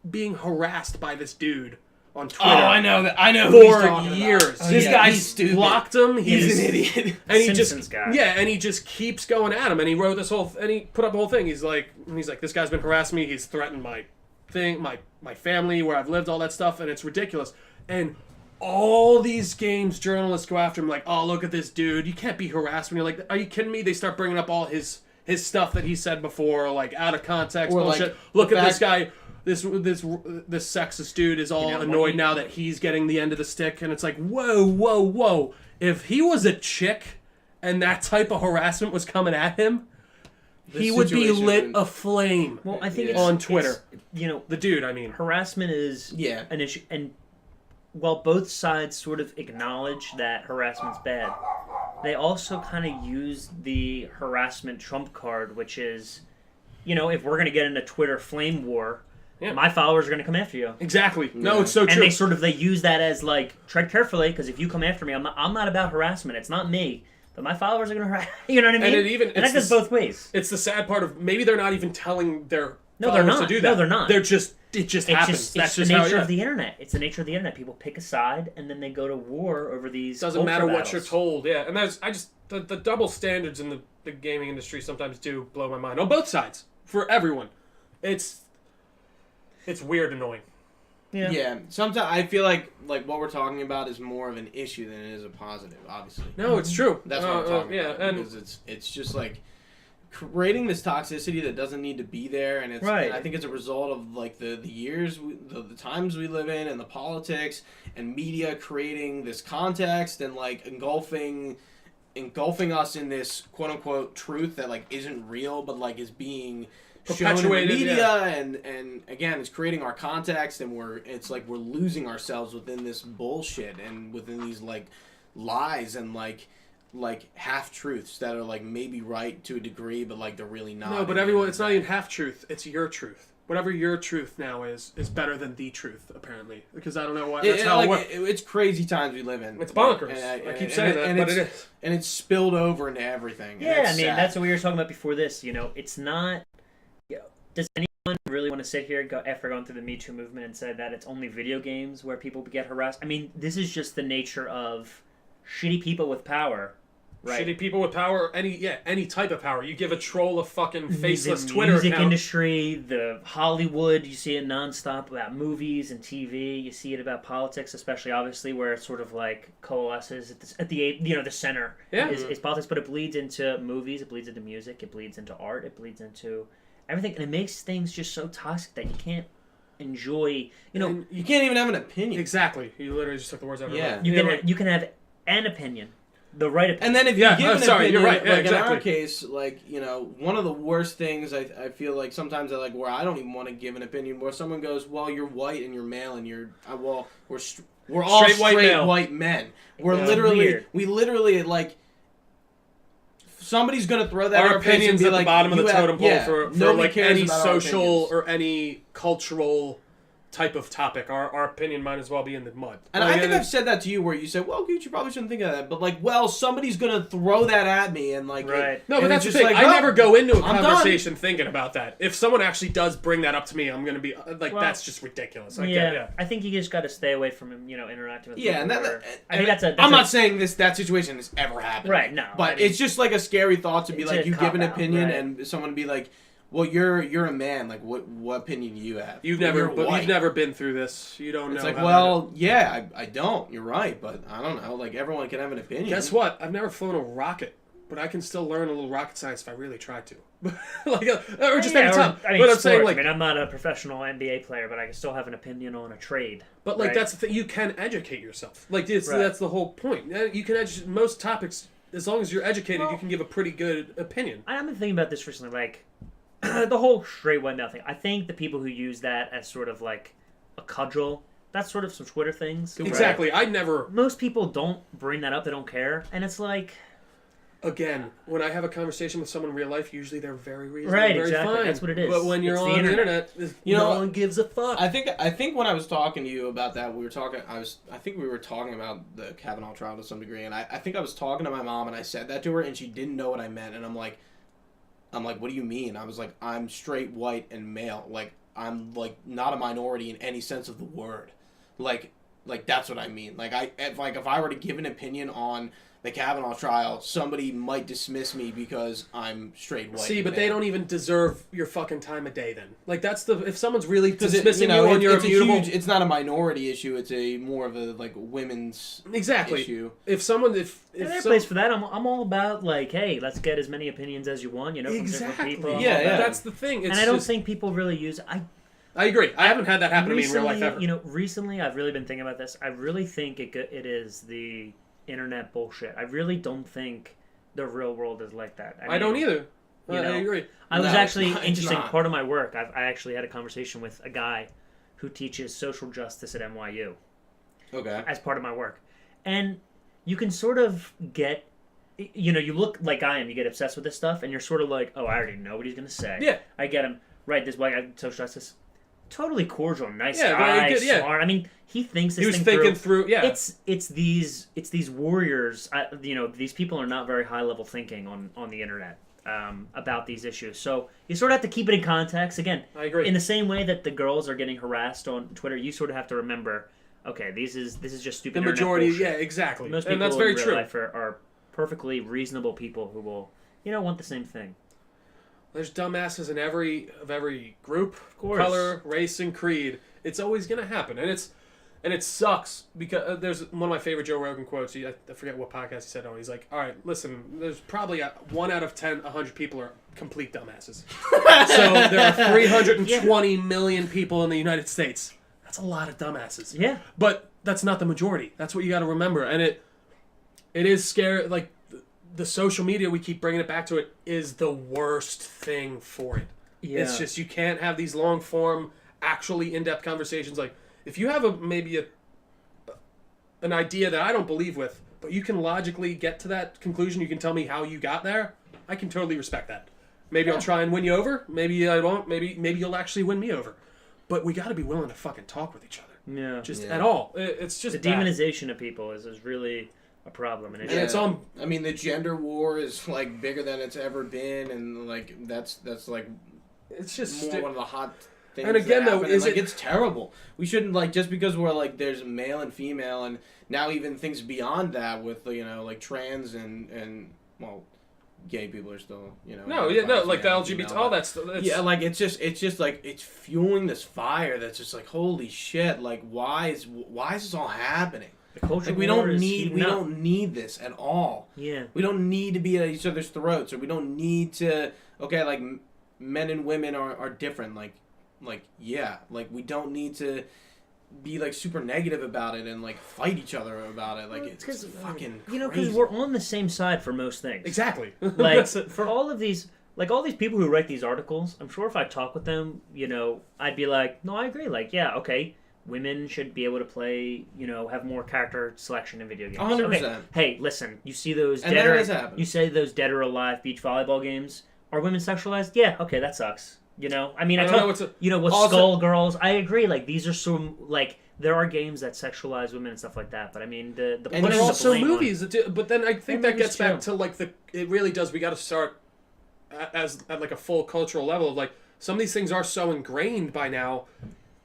being harassed by this dude on Twitter. Oh, I know that. I know who he's for talking years. About. This guy's stupid. Blocked him. He's an idiot. And he Simpsons guy. and he just keeps going at him. And he wrote this and he put up a whole thing. He's like, this guy's been harassing me. He's threatened my family, where I've lived, all that stuff, and it's ridiculous. And all these games journalists go after him oh, look at this dude. You can't be harassed when you're are you kidding me? They start bringing up all his stuff that he said before, out of context, or bullshit. Look at this guy. This sexist dude is all annoyed now that he's getting the end of the stick, and it's whoa. If he was a chick and that type of harassment was coming at him, he would be lit aflame. Well, I think on Twitter. The dude, I mean. Harassment is an issue, and while both sides sort of acknowledge that harassment's bad, they also kind of use the harassment trump card, which is, if we're going to get into Twitter flame war, my followers are going to come after you. Exactly. No, it's so true. And they use that as tread carefully, because if you come after me, I'm not about harassment. It's not me. But my followers are going to harass. You know what I mean? And that goes both ways. It's the sad part of maybe they're not even telling their they're not. to do that. No, they're not. It just happens. That's the just nature how, of the internet. It's the nature of the internet. People pick a side, and then they go to war over these. Doesn't matter battles. what you're told. Yeah, and the double standards in the gaming industry sometimes do blow my mind on both sides for everyone. It's weird, annoying. Yeah. Sometimes I feel like what we're talking about is more of an issue than it is a positive. Obviously. No, it's true. That's what I'm talking about. And because it's just like creating this toxicity that doesn't need to be there, and it's Right. and I think it's a result of like the years, the times we live in, and the politics and media creating this context and like engulfing us in this quote unquote truth that like isn't real, but like is being shown in the media, and again, it's creating our context, and we're losing ourselves within this bullshit and within these like lies and like half truths that are like maybe right to a degree, but like they're really not. No, but everyone, it's not even half truth. It's your truth. Whatever your truth now is better than the truth, apparently. Because I don't know why. That's how it works. It's crazy times we live in. It's bonkers. I keep saying that, but it is. And it's spilled over into everything. Yeah, I mean, that's what we were talking about before this. You know, it's not... does anyone really want to sit here after going through the Me Too movement and say that it's only video games where people get harassed? I mean, this is just the nature of shitty people with power. Right. Shitty people with power, any type of power. You give a troll a fucking faceless Twitter account. The music industry, the Hollywood, you see it nonstop about movies and TV. You see it about politics, especially obviously where it sort of like coalesces at the the center is politics, but it bleeds into movies, it bleeds into music, it bleeds into art, it bleeds into everything, and it makes things just so toxic that you can't enjoy. And you can't even have an opinion. Exactly. You literally just took the words out of my mouth. You can have an opinion. The right opinion. And then if you give an opinion, you're right. Yeah, like exactly. in our case, like, one of the worst things I feel like sometimes where I don't even want to give an opinion, where someone goes, well, you're white and you're male and we're all straight white men. We're literally like, somebody's gonna throw that our opinions at the bottom of the totem pole for like any social or any cultural type of topic. Our opinion might as well be in the mud. And I think I've said that to you where you said, well, Gooch, you probably shouldn't think of that. But like, well, somebody's going to throw that at me and like... Right. No, but that's the thing. I never go into a conversation thinking about that. If someone actually does bring that up to me, I'm going to be like, that's just ridiculous. I think you just got to stay away from him, interacting with people. I think that's I'm not saying that situation has ever happened. Right, no. But it's just like a scary thought to be like, you give an opinion and someone be like, well, you're a man. Like, what opinion do you have? You've never been through this. You don't know. It's like, well, yeah, I don't. You're right, but I don't know. Like, everyone can have an opinion. Guess what? I've never flown a rocket, but I can still learn a little rocket science if I really try to. Or just any time. But I'm saying, like, I'm not a professional NBA player, but I can still have an opinion on a trade. But like, that's the thing. You can educate yourself. Like, that's the whole point. You can educate most topics. As long as you're educated, you can give a pretty good opinion. I've been thinking about this recently, like. The whole straight white male thing. I think the people who use that as sort of like a cudgel, that's sort of some Twitter things. Exactly. Right? Most people don't bring that up. They don't care. And it's like... Again, when I have a conversation with someone in real life, usually they're very reasonable, right, very exactly. fine. That's what it is. But when you're on the internet, no one gives a fuck. I think when I was talking to you about that, I think we were talking about the Kavanaugh trial to some degree, and I think I was talking to my mom, and I said that to her, and she didn't know what I meant, and I'm like, what do you mean? I was like, I'm straight, white, and male. Like, I'm, like, not a minority in any sense of the word. Like that's what I mean. Like, if I were to give an opinion on the Kavanaugh trial, somebody might dismiss me because I'm straight, white. See, but male. they don't even deserve your fucking time of day then. like, that's if someone's really dismissing you on your immutable... It's not a minority issue, it's a more of a, like, women's issue. If someone... There's a place for that. I'm all about, like, hey, let's get as many opinions as you want, from different people. Yeah, that's the thing. I don't think people really use... I agree. I haven't had that happen to me in real life ever. Recently I've really been thinking about this. I really think it is the internet bullshit. I really don't think the real world is like that. I don't either. I agree. I was actually interesting. Part of my work, I actually had a conversation with a guy who teaches social justice at NYU. Okay. As part of my work. And you can sort of get... you look like I am. You get obsessed with this stuff, and you're sort of like, oh, I already know what he's going to say. Yeah. I get him. Right, this white guy, social justice... Totally cordial, nice guy, very good, smart. I mean, he thinks this he was thinking through. Yeah, it's these warriors. These people are not very high level thinking on the internet about these issues. So you sort of have to keep it in context. Again, I agree. In the same way that the girls are getting harassed on Twitter, you sort of have to remember, okay, this is just stupid. The majority, bullshit. yeah, exactly. Most people and that's very in real true. life are perfectly reasonable people who will want the same thing. There's dumbasses in every group, color, race, and creed. It's always gonna happen, and it sucks because there's one of my favorite Joe Rogan quotes. I forget what podcast he said on. He's like, "All right, listen. There's probably 1 out of 10, 100 people are complete dumbasses. So there are 320 million people in the United States. That's a lot of dumbasses. Yeah, but that's not the majority. That's what you got to remember. And it is scary. Like the social media, we keep bringing it back to it, is the worst thing for it. Yeah. It's just you can't have these long form, actually in depth conversations like." If you have an idea that I don't believe with, but you can logically get to that conclusion, you can tell me how you got there, I can totally respect that. Maybe I'll try and win you over. Maybe I won't. Maybe you'll actually win me over. But we got to be willing to fucking talk with each other. Yeah. Just at all. It's just the demonization of people is really a problem, and it's on. I mean, the gender war is like bigger than it's ever been, and like that's like it's just more one of the hot. And again, though, it's terrible. We shouldn't like just because we're like there's male and female, and now even things beyond that with like trans and well, gay people are still like the LGBT, all that stuff. Like it's just like it's fueling this fire that's just like holy shit. Like why is this all happening? The culture like we don't need this at all. Yeah, we don't need to be at each other's throats, or we don't need to. Okay, like men and women are different. Like we don't need to be like super negative about it and like fight each other about it. Like it's fucking crazy. Because we're on the same side for most things. Exactly. Like for all of these, like all these people who write these articles, I'm sure if I talk with them, I'd be like, no, I agree. Like, yeah, okay, women should be able to play, have more character selection in video games. 100%. Okay. Hey, listen, you see those and you say those dead or alive beach volleyball games? Are women sexualized? Yeah, okay, that sucks. I mean, with Skullgirls, I agree. Like, these are some, like, there are games that sexualize women and stuff like that. But I mean, and there's also movies that do. But then I think that gets back to like it really does. We got to start at like a full cultural level of like some of these things are so ingrained by now.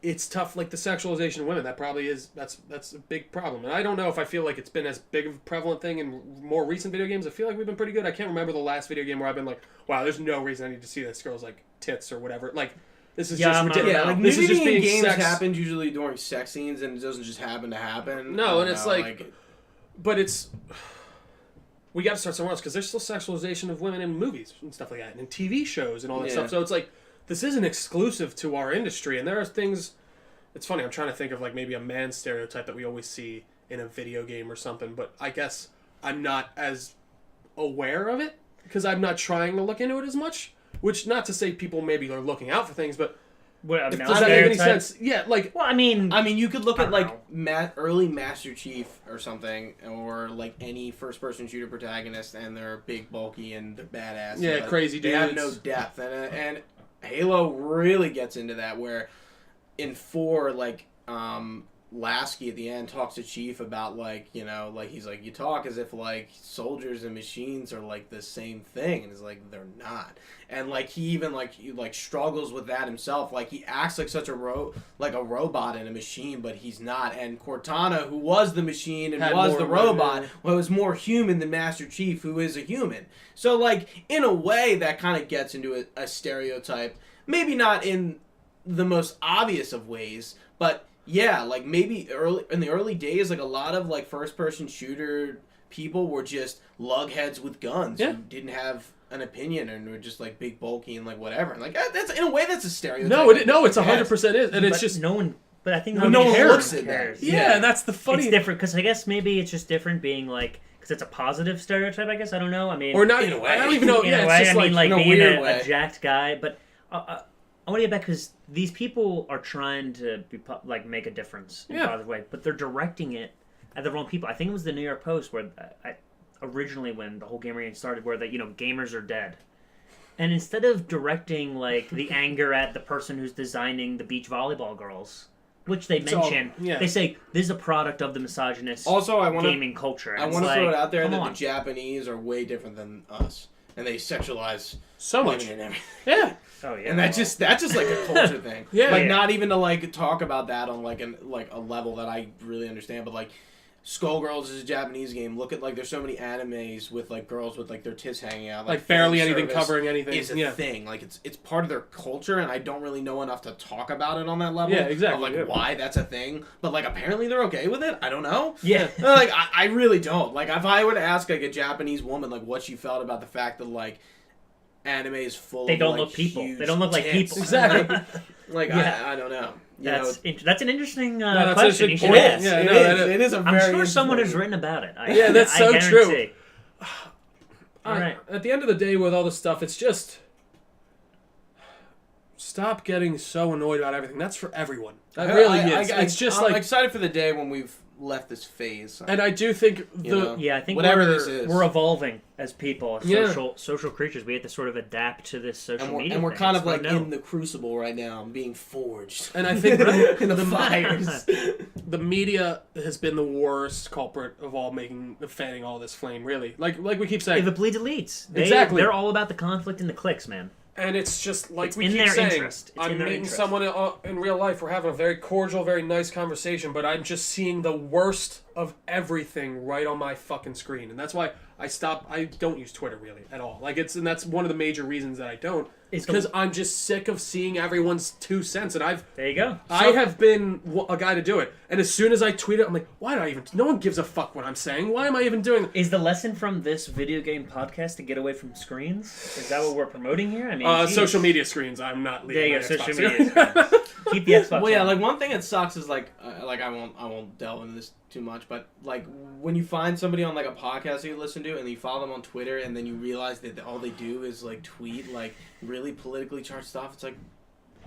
It's tough, like the sexualization of women. That probably is that's a big problem. And I don't know if I feel like it's been as big of a prevalent thing in more recent video games. I feel like we've been pretty good. I can't remember the last video game where I've been like, wow, there's no reason I need to see this girl's like tits or whatever. Like this is just ridiculous. Yeah, like this is just being games happens usually during sex scenes, and it doesn't just happen to happen. No, and it's like, but it's we got to start somewhere else because there's still sexualization of women in movies and stuff like that, and in TV shows and all that stuff. So it's like. This isn't exclusive to our industry, and there are things... It's funny, I'm trying to think of like maybe a man stereotype that we always see in a video game or something, but I guess I'm not as aware of it, because I'm not trying to look into it as much, which not to say people maybe are looking out for things, but... Does that make any sense? Yeah, like... Well, I mean, you could look at like early Master Chief or something, or like any first-person shooter protagonist, and they're big, bulky, and they're badass. Yeah, crazy dudes. They have no depth, and Halo really gets into that, where in 4, like, Lasky at the end talks to Chief about, like, like, he's like, you talk as if, like, soldiers and machines are, like, the same thing, and he's like, they're not. And, like, he even, like, struggles with that himself. Like, he acts like such a robot and a machine, but he's not. And Cortana, who was the machine and was the robot, was more human than Master Chief, who is a human. So, like, in a way, that kind of gets into a stereotype. Maybe not in the most obvious of ways, but... Yeah, like maybe in the early days, like a lot of like first-person shooter people were just lugheads with guns who didn't have an opinion and were just like big, bulky, and like whatever. And like that's in a way that's a stereotype. No, it's 100% is, and it's just no one. But I think no one looks at that. Yeah, that's the funny. It's different because I guess maybe it's just different being like because it's a positive stereotype. I guess I don't know. I mean, or not in a way. I don't even know. In a way, I mean, like being a jacked guy, but. I want to get back because these people are trying to be like make a difference in a positive way, but they're directing it at the wrong people. I think it was the New York Post where originally when the whole Gamergate started, where that gamers are dead, and instead of directing like the anger at the person who's designing the beach volleyball girls, which they mention, they say this is a product of the misogynist gaming culture. I want to throw it out there that the Japanese are way different than us. And they sexualize so much and everything. Yeah. Oh yeah. And that's just like a culture thing. Not even to like talk about that on like a level that I really understand, but like Skullgirls is a Japanese game. Look at like there's so many animes with like girls with like their tits hanging out, like barely anything covering anything. Is a thing. Like it's part of their culture, and I don't really know enough to talk about it on that level. Yeah, exactly. Of like why that's a thing, but like apparently they're okay with it. I don't know. Yeah, like I really don't. Like if I were to ask like a Japanese woman like what she felt about the fact that like anime is full. They don't of, look like, people. huge They don't look like tits. people. Exactly. Like Yeah. I don't know. That's an interesting that's question. a You good should point. ask. Yeah, It is a I'm very sure someone has interesting- written about it. Yeah, that's so I true. guarantee. All right. At the end of the day, with all this stuff, it's just stop getting so annoyed about everything. That's for everyone. That really is. It's just I'm like excited for the day when we've left this phase. and I do think You know. Yeah, I think Whatever this is. we're evolving as people, as Yeah. social creatures. We have to sort of adapt to this social media. And we're thing. kind It's of like fun to know. in the crucible right now, being forged. and I think in the fires. the media has been the worst culprit of all fanning all this flame. Really, like we keep saying, If it bleeds, it leads. Exactly. They're all about the conflict and the clicks, man. and it's just like It's we in keep their saying. interest. It's I'm in their meeting interest. someone in real life. We're having a very cordial, very nice conversation, but I'm just seeing the worst of everything right on my fucking screen, and that's why I don't use Twitter really at all. And that's one of the major reasons that I don't. Is because I'm just sick of seeing everyone's 2 cents, and There you go. I have been a guy to do it. And as soon as I tweet it, I'm like, why do I even... No one gives a fuck what I'm saying. Why am I even doing it? Is the lesson from this video game podcast to get away from screens? Is that what we're promoting here? I mean, geez. Social media screens. I'm not There leaving you my go. Social Xbox. media screens. Keep the Xbox. Well, yeah, on. like one thing that sucks is like I won't delve into this too much, but like when you find somebody on like a podcast that you listen to and you follow them on Twitter and then you realize that all they do is like tweet like really politically charged stuff, it's like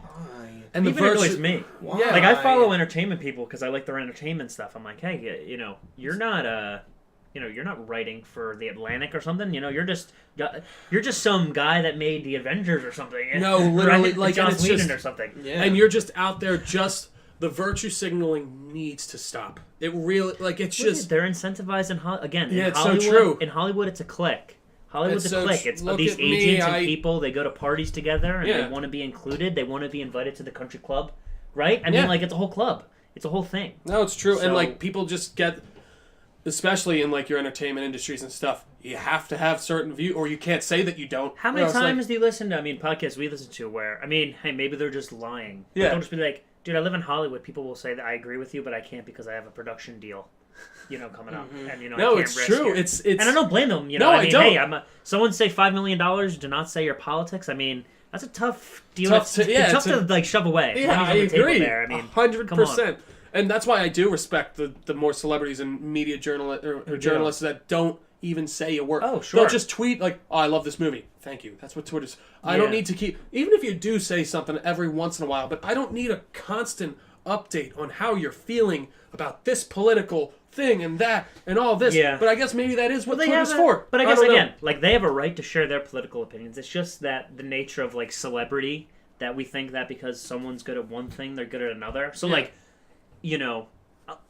why? And the even annoys me. Why? Yeah. Like I follow entertainment people because I like their entertainment stuff. I'm like, hey, you're not you're not writing for the Atlantic or something. You're just some guy that made the Avengers or something. No, literally, Right? like, and Joss it's Whedon just- or something. Yeah. And you're just out there the virtue signaling needs to stop. It really, like, it's just... They're incentivized again. Yeah, in it's so Hollywood, true. In Hollywood, it's a clique. Hollywood's It's a so clique. It's look these at me, agents and people. They go to parties together and Yeah. they want to be included. They want to be invited to the country club, right? I Yeah. mean, like it's a whole club. It's a whole thing. No, it's true. So- And, like, people just get... Especially in, like, your entertainment industries and stuff, you have to have certain view, or you can't say that you don't. How many It's like- times do you listen to? I mean, podcasts we listen to where hey, maybe they're just lying. Yeah. Don't just be like, dude, I live in Hollywood. People will say that I agree with you, but I can't because I have a production deal, coming up, and I No, can't it's risk true. it. It's And I don't blame them. No, I I mean, don't. hey, someone say $5 million. Do not say your politics. I mean, that's a tough deal. Tough to- yeah, tough it's to like shove away. Yeah, Money's I on the table agree. there. I mean, 100%. And that's why I do respect the more celebrities and media journalists that don't even say a word. Oh, sure. They'll just tweet like, "Oh, I love this movie. Thank you." That's what Twitter's. I don't Yeah. need to keep. Even if you do say something every once in a while, but I don't need a constant update on how you're feeling about this political thing and that and all this. Yeah. But I guess maybe that is what they Twitter's have for. But I guess don't know. again, like they have a right to share their political opinions. It's just that the nature of like celebrity that we think that because someone's good at one thing, they're good at another. So Yeah. like,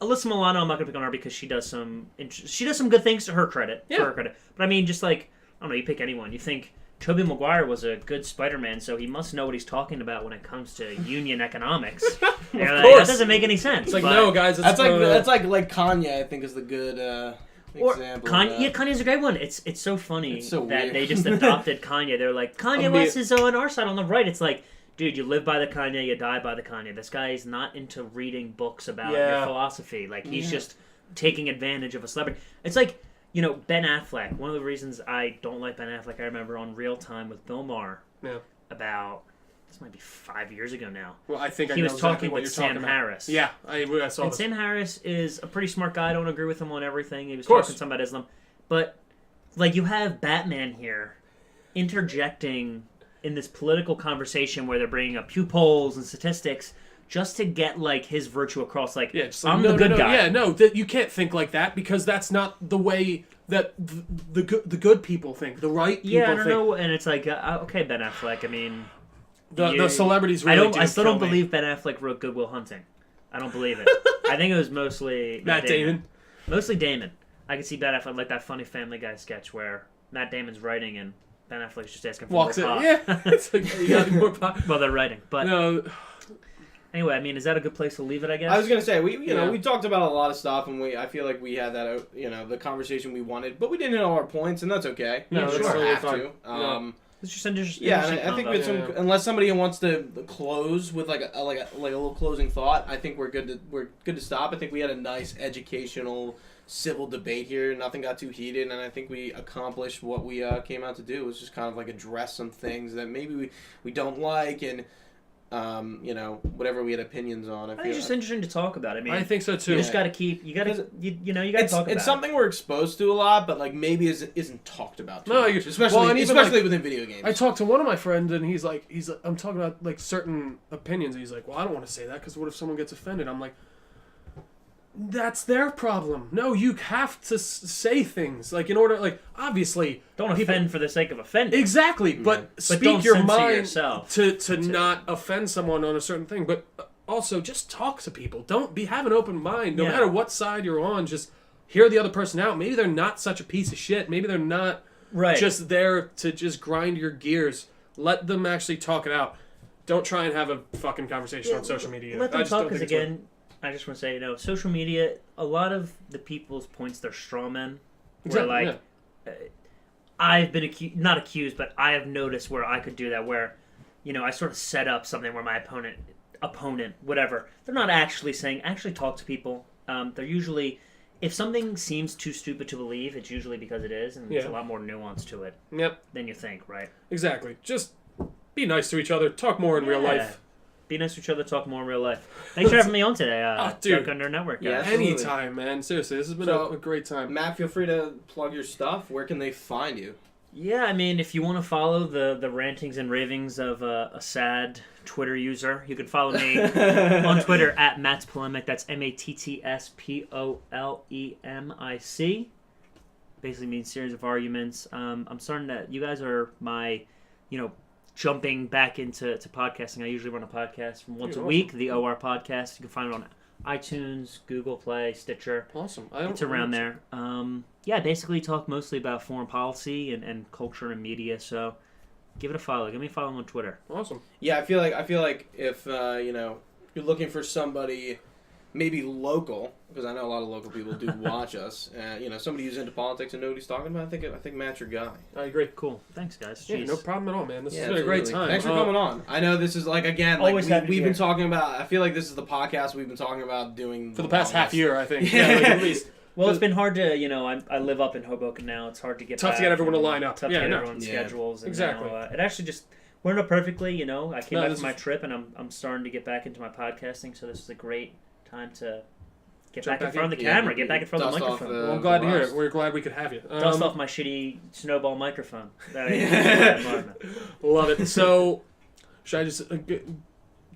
Alyssa Milano, I'm not gonna pick on her because she does some good things to her credit. Yeah. For her credit. But I mean, just like I don't know, you pick anyone. You think Tobey Maguire was a good Spider-Man, so he must know what he's talking about when it comes to union economics. Of course. that doesn't make any sense. It's like, but- no, guys. It's That's like Kanye. I think is the good example. Kanye's a great one. It's so funny It's so that weird. they just adopted Kanye. They're like, Kanye West is on our side, on the right. It's like, dude, you live by the Kanye, you die by the Kanye. This guy is not into reading books about Yeah. your philosophy. Like, he's just taking advantage of a celebrity. It's like, Ben Affleck. One of the reasons I don't like Ben Affleck, I remember on Real Time with Bill Maher Yeah. about, this might be 5 years ago now. Well, I think I He know was exactly talking what with you're Sam talking about. Harris. Yeah, I saw And this. Sam Harris is a pretty smart guy. I don't agree with him on everything. He was course. talking some about Islam. But, like, you have Batman here interjecting in this political conversation where they're bringing up Pew polls and statistics just to get, like, his virtue across. Like, Yeah, just like, I'm no, the good no, guy. Yeah, no, you can't think like that because that's not the way that the good people think. The right people Yeah, I don't think. know. And it's like, okay, Ben Affleck, I mean... The celebrities really I still don't kill me. believe Ben Affleck wrote Good Will Hunting. I don't believe it. I think it was mostly... Matt Damon. Mostly Damon. I can see Ben Affleck like that funny Family Guy sketch where Matt Damon's writing and Ben Affleck's just asking for Walks in. more pot Yeah. It's like, you got more pop. while they're writing. But No. Anyway, I mean, is that a good place to leave it, I guess? I was gonna say we talked about a lot of stuff, and I feel like we had that the conversation we wanted, but we didn't hit all our points, and that's okay. Yeah, we sure. don't have to. It's just interesting. Yeah, and I think with unless somebody wants to close with like a little closing thought, I think we're good to stop. I think we had a nice educational civil debate here. Nothing got too heated, and I think we accomplished what we came out to do. It was just kind of like address some things that maybe we don't like, and whatever we had opinions on. I think it's just interesting to talk about. I mean, I think so too. You just got to talk about it. It's something we're exposed to a lot, but like maybe isn't talked about too much, especially within video games. I talked to one of my friends, and he's like, I'm talking about like certain opinions. And he's like, well, I don't want to say that because what if someone gets offended? I'm like, that's their problem. No, you have to say things like in order, like obviously don't offend for the sake of offending. Exactly, but speak don't your mind yourself to not offend someone on a certain thing. But also just talk to people. Have an open mind. No matter what side you're on, just hear the other person out. Maybe they're not such a piece of shit. Maybe they're not just there to just grind your gears. Let them actually talk it out. Don't try and have a fucking conversation on social media. Let them talk, because again, I just want to say, social media, a lot of the people's points, they're straw men. Where, I've been not accused, but I have noticed where I could do that, where, I sort of set up something where my opponent, whatever, they're not actually saying, actually talk to people. They're usually, if something seems too stupid to believe, it's usually because it is, and there's a lot more nuance to it than you think, right? Exactly. Just be nice to each other. Talk more in real life. Be nice to each other, talk more in real life. Thanks for having me on today, Dark Under Network. Yeah, anytime, man. Seriously, this has been a great time. Matt, feel free to plug your stuff. Where can they find you? Yeah, I mean, if you want to follow the rantings and ravings of a sad Twitter user, you can follow me on Twitter at Matt's Polemic. That's MattsPolemic. Basically means series of arguments. I'm starting to. You guys are my, jumping back into podcasting. I usually run a podcast from once a week, the OR podcast. You can find it on iTunes, Google Play, Stitcher. Awesome. It's around there. Basically talk mostly about foreign policy and culture and media, so give it a follow. Give me a follow on Twitter. Awesome. Yeah, I feel like if you're looking for somebody maybe local, because I know a lot of local people do watch us. Somebody who's into politics and know what he's talking about. I think Matt's your guy. I agree. Cool. Thanks, guys. Yeah, no problem at all, man. This has been a great time. Thanks for coming on. I know this is we've been talking about. I feel like this is the podcast we've been talking about doing for the past half year. I think. At least. Well, it's been hard to, I live up in Hoboken now. It's hard to get to get everyone to line up. Tough to get everyone's schedules. And exactly. It actually just worked out perfectly. I came back from my trip, and I'm starting to get back into my podcasting. So this is a great time to get back in front of the camera, get back in front of the microphone. Well, I'm glad to hear it. We're glad we could have you. Dust off my shitty snowball microphone. Love it. So, should I just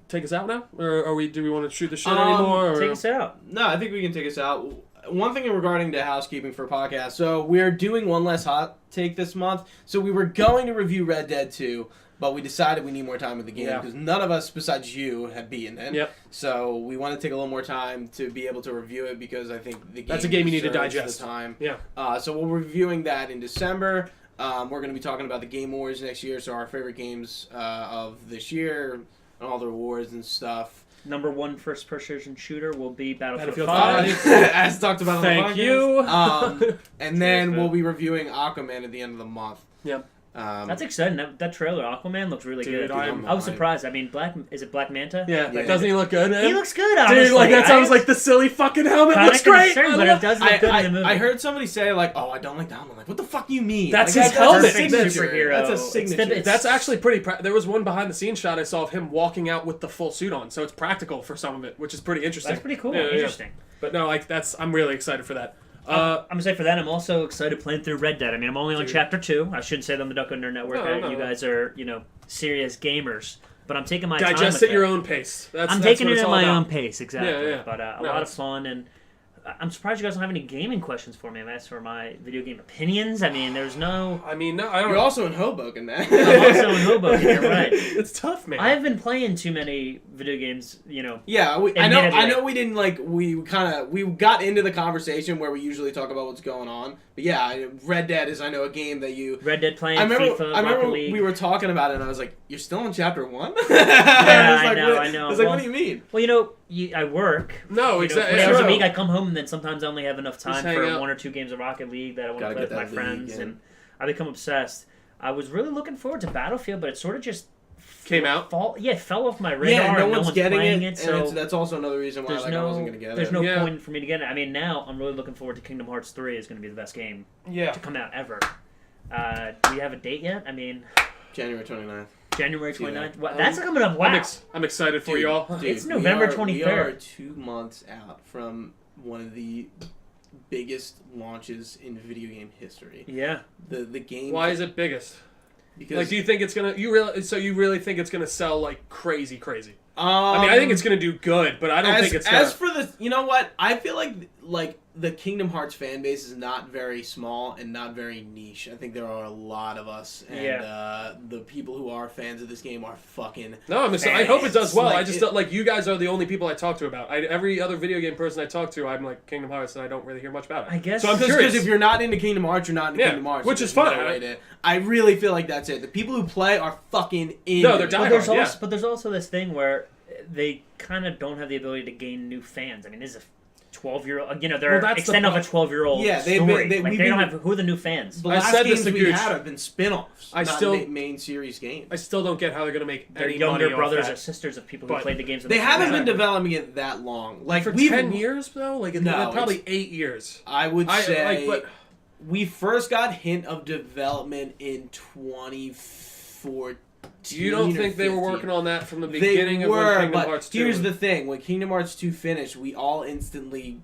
take us out now, or do we want to shoot the shit anymore? Take us out. No, I think we can take us out. One thing regarding to housekeeping for podcasts. So we're doing one less hot take this month. So we were going to review Red Dead 2. But we decided we need more time with the game because none of us besides you have beaten it. Yep. So we want to take a little more time to be able to review it because I think the game that's a game you need to digest. The time. Yeah. So we're reviewing that in December. We're going to be talking about the Game Awards next year. So our favorite games of this year and all the awards and stuff. Number 1 first-person shooter will be Battlefield 5. As talked about. Thank you. And then we'll be reviewing Aquaman at the end of the month. Yep. That's exciting. That trailer, Aquaman, looks really good. I was surprised. I mean, is it Black Manta? Yeah. Doesn't he look good, man? He looks good, honestly. Dude, that sounds like the silly fucking helmet looks great. But it does look good in the movie. I heard somebody say, I don't like the helmet. I'm like, what the fuck do you mean? That's his helmet. Superhero. That's a signature. That's actually pretty... there was one behind-the-scenes shot I saw of him walking out with the full suit on, so it's practical for some of it, which is pretty interesting. That's pretty cool. Interesting. But no, I'm really excited for that. I'm going to say for that, I'm also excited playing through Red Dead. I mean, I'm only on Chapter 2. I shouldn't say that on the Duck Under Network. No. You guys are, serious gamers. But I'm taking my time digest with at your own pace. I'm taking it at my own pace, exactly. Yeah. But a lot of fun. And I'm surprised you guys don't have any gaming questions for me. I've asked for my video game opinions. I mean, there's no... I mean, no, I don't... You're also in Hoboken, man. I'm also in Hoboken, you're right. It's tough, man. I've been playing too many video games, you know. Yeah, I know we didn't, like, we got into the conversation where we usually talk about what's going on. But yeah, Red Dead is, I know, a game that you... Red Dead playing, I FIFA, remember League. we were talking about it, and I was like, you're still on chapter 1? Yeah, I know. I was like, what do you mean? Well, you know, I work. No, exactly. 20 hours a week, I come home, and then sometimes I only have enough time hang for out. 1 or 2 games of Rocket League that I want to play with my friends, league, yeah. and I become obsessed. I was really looking forward to Battlefield, but it sort of just... Came out? It fell off my radar. Yeah, no one's getting playing it, so and that's also another reason why I wasn't going to get it. There's no point for me to get it. I mean, now I'm really looking forward to Kingdom Hearts 3. It's going to be the best game to come out ever. Do we have a date yet? I mean... January 29th. January 29th? Wow, that's coming up. Wow. I'm excited for you all. It's November 23rd. We are 2 months out from one of the biggest launches in video game history. Yeah. The game... Why is it biggest? Because... Like, do you think it's going to... You really think it's going to sell, like, crazy? I mean, I think it's going to do good, but I don't think it's going to... As for the... You know what? I feel like the Kingdom Hearts fan base is not very small and not very niche. I think there are a lot of us, and the people who are fans of this game are fucking I hope it does well. Like, I just don't, like, you guys are the only people I talk to about. Every other video game person I talk to, I'm like, Kingdom Hearts, and I don't really hear much about it. I guess. So I'm just curious. because if you're not into Kingdom Hearts, you're not into Kingdom Hearts. Which is There's fine. no way to- I really feel like that's it. The people who play are fucking in. No, they're But there's also this thing where they kind of don't have the ability to gain new fans. I mean, this is a 12-year-old. You know, they're extending off a 12-year-old story. They don't have... Who are the new fans? The last games we've had have been spin-offs, not main series games. I still don't get how they're going to make They're any younger money brothers off or that. sisters of people who played the games. They haven't been developing it that long. Like for 10 years, though? Like, probably 8 years. I would say... We first got hint of development in 2014. You don't think they were working on that from the beginning of when Kingdom Hearts 2? Here's the thing. When Kingdom Hearts 2 finished, we all instantly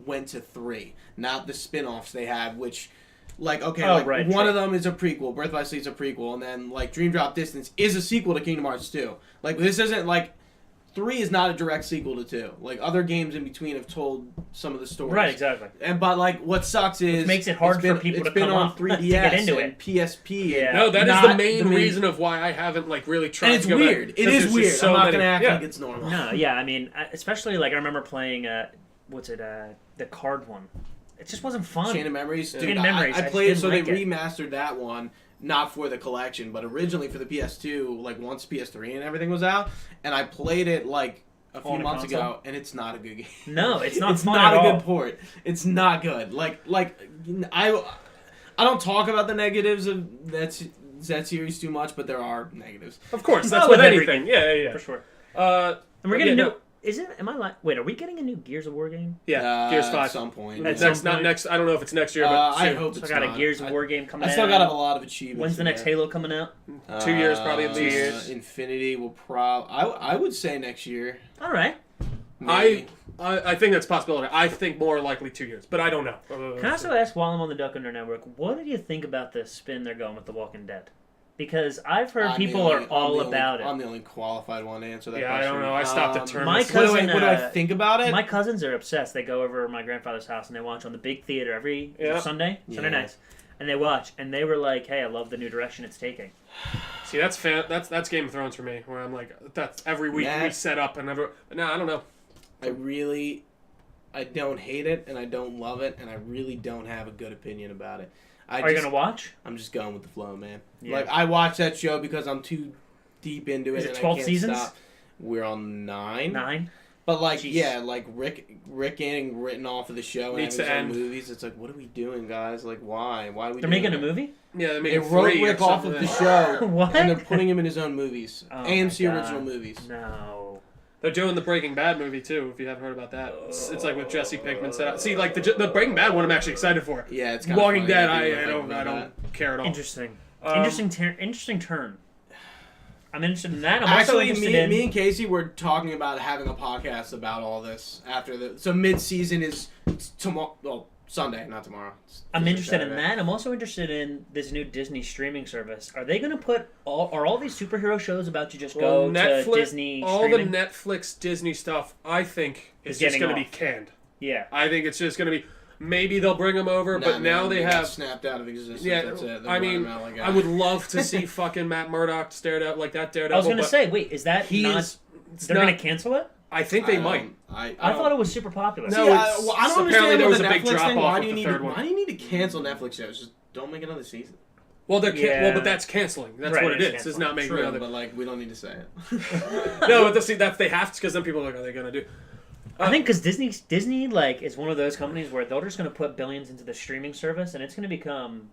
went to 3. Not the spin-offs they had, which... Like, okay, one of them is a prequel. Birth by Sleep is a prequel. And then, like, Dream Drop Distance is a sequel to Kingdom Hearts 2. Like, this isn't, like... 3 is not a direct sequel to 2. Like, other games in between have told some of the stories. Right, exactly. But, like, what sucks is... It makes it hard for people to come on up 3DS to get into and it. PSP. Yeah. No, that is the main reason of why I haven't, like, really tried and to go weird. back. It is weird. So I'm not going to act like it's normal. No, yeah, I mean, especially, like, I remember playing, the card one. It just wasn't fun. Chain of Memories? Dude, Chain of Memories. I played it, so they like remastered that one. Not for the collection, but originally for the PS2, like, once PS3 and everything was out. And I played it, like... a few months ago, and it's not a good game. No, it's not it's fun not at a all. good port. It's not good. I don't talk about the negatives of that series too much, but there are negatives. Of course, that's with anything. Yeah. For sure. And we're getting new... Is it? Am I like? Wait, are we getting a new Gears of War game? Yeah, Gears 5 at some point. Not next. I don't know if it's next year, but soon. I hope it's I got not. a Gears of War game coming out. I still got a lot of achievements. When's the next Halo coming out? 2 years, probably at 2 years. Infinity will I would say next year. All right. Maybe. I think that's a possibility. I think more likely 2 years, but I don't know. Can I also ask, while I'm on the Duck Under Network, what did you think about the spin they're going with The Walking Dead? Because I've heard people are all about it. I'm the only qualified one to answer that question. question. I don't know. I stopped at term. My cousin, what do I think about it? My cousins are obsessed. They go over to my grandfather's house and they watch on the big theater every Sunday nights. And they watch, and they were like, hey, I love the new direction it's taking. See, that's Game of Thrones for me, where I'm like, that's every week we set up and no, I don't know. I don't hate it, and I don't love it, and I really don't have a good opinion about it. Are you going to watch? I'm just going with the flow, man. Yeah. Like, I watch that show because I'm too deep into it. Is it 12 seasons? Stop. We're on 9. 9? But, like, Jeez. yeah, like, Rick getting written off of the show and having his own movies, it's like, what are we doing, guys? Like, why? Why are we They're making a movie? Yeah, they're making 3 wrote Rick off of the show, What? and they're putting him in his own movies. Oh AMC original movies. No. They're doing the Breaking Bad movie, too, if you haven't heard about that. It's like with Jesse Pinkman set up. See, like, the Breaking Bad one I'm actually excited for. Yeah, it's kind of Walking funny. Dead, I don't care at all. Interesting. Interesting turn. I'm interested in that. I'm also actually, interested me and Casey were talking about having a podcast about all this after so mid-season is tomorrow. Well, Sunday, not tomorrow. I'm interested in that. I'm also interested in this new Disney streaming service. Are they going to put are all these superhero shows about to just go Netflix, to Disney all streaming? the Netflix Disney stuff, I think, is just getting going to be off. canned. Yeah. I think it's just going to be, maybe they'll bring them over, but now they got have... snapped out of existence. Yeah, That's it. I mean, I would love to see fucking Matt Murdock stared at like that Daredevil. I was going to say, wait, is that not... They're going to cancel it? I think they might. I thought it was super popular. No, I don't apparently understand there was the a big Netflix drop thing. off Why with do you the need third one. Why do you need to cancel Netflix shows? Just don't make another season. Well, they're Yeah. but that's canceling. That's Right, what it it's is. canceling. It's not making True, another. but like we don't need to say it. No, but see, that's they have to, because then people are like, are they gonna do? I think because Disney like is one of those companies where they're just going to put billions into the streaming service, and it's going to become,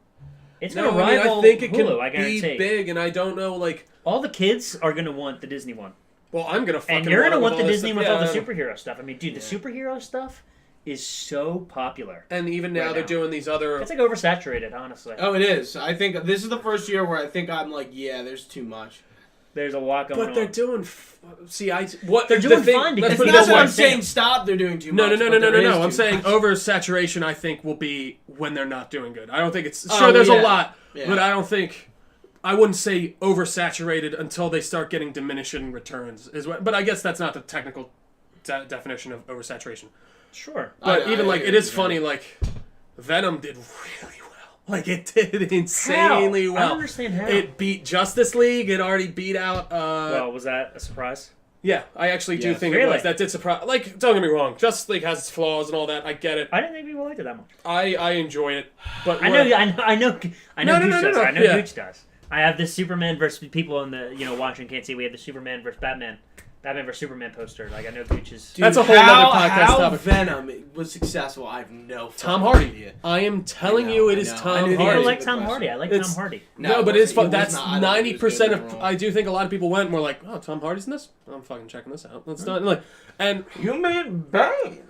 it's going to rival I think it Hulu. can I guarantee. be big, and I don't know, like, all the kids are going to want the Disney one, well, I'm gonna fucking. and you're going to want all the this Disney stuff. with all the Yeah. superhero stuff. I mean, dude, the superhero stuff is so popular. And even now Right they're now. doing these other. It's like oversaturated, honestly. Oh, it is. I think this is the first year where I think I'm like, yeah, there's too much. There's a lot going on. But they're doing. See, what They're doing fine because let's it's put it It's this not that way. I'm saying stop. They're doing too No, much. no. but there is I'm too saying much. oversaturation. I think will be when they're not doing good. I don't think it's Oh, sure. There's yeah. a lot, Yeah. but I don't think. I wouldn't say oversaturated until they start getting diminishing returns. But I guess that's not the technical definition of oversaturation. Sure. But even like agree it is with funny. you. Like Venom did really well. Like it did insanely How? I well. don't understand how. It beat Justice League. It already beat out. Well, was that a surprise? Yeah, I actually do Yes. think it Really? was. That did surprise. Like, don't get me wrong. Justice League has its flaws and all that. I get it. I didn't think people liked it that much. I enjoy it. But I know No, Gooch no, does. no. I know Yeah. Gooch does. I have this Superman versus people in the watching can't see. We have the Superman versus Batman versus Superman poster. Like I know Gooch is. Dude, That's a whole how, nother podcast how topic. Venom was successful, I have no Tom fucking Hardy. idea. I am telling I know, you, it I is know. I Tom knew the People Hardy. answer. like Tom Hardy. I like It's- Tom Hardy. No, but it's fun. was That's not- I don't think he was 90% good in of. the role. I do think a lot of people went and were like, "Oh, Tom Hardy's in this. I'm fucking checking this out." Let's not like. And You made Bane.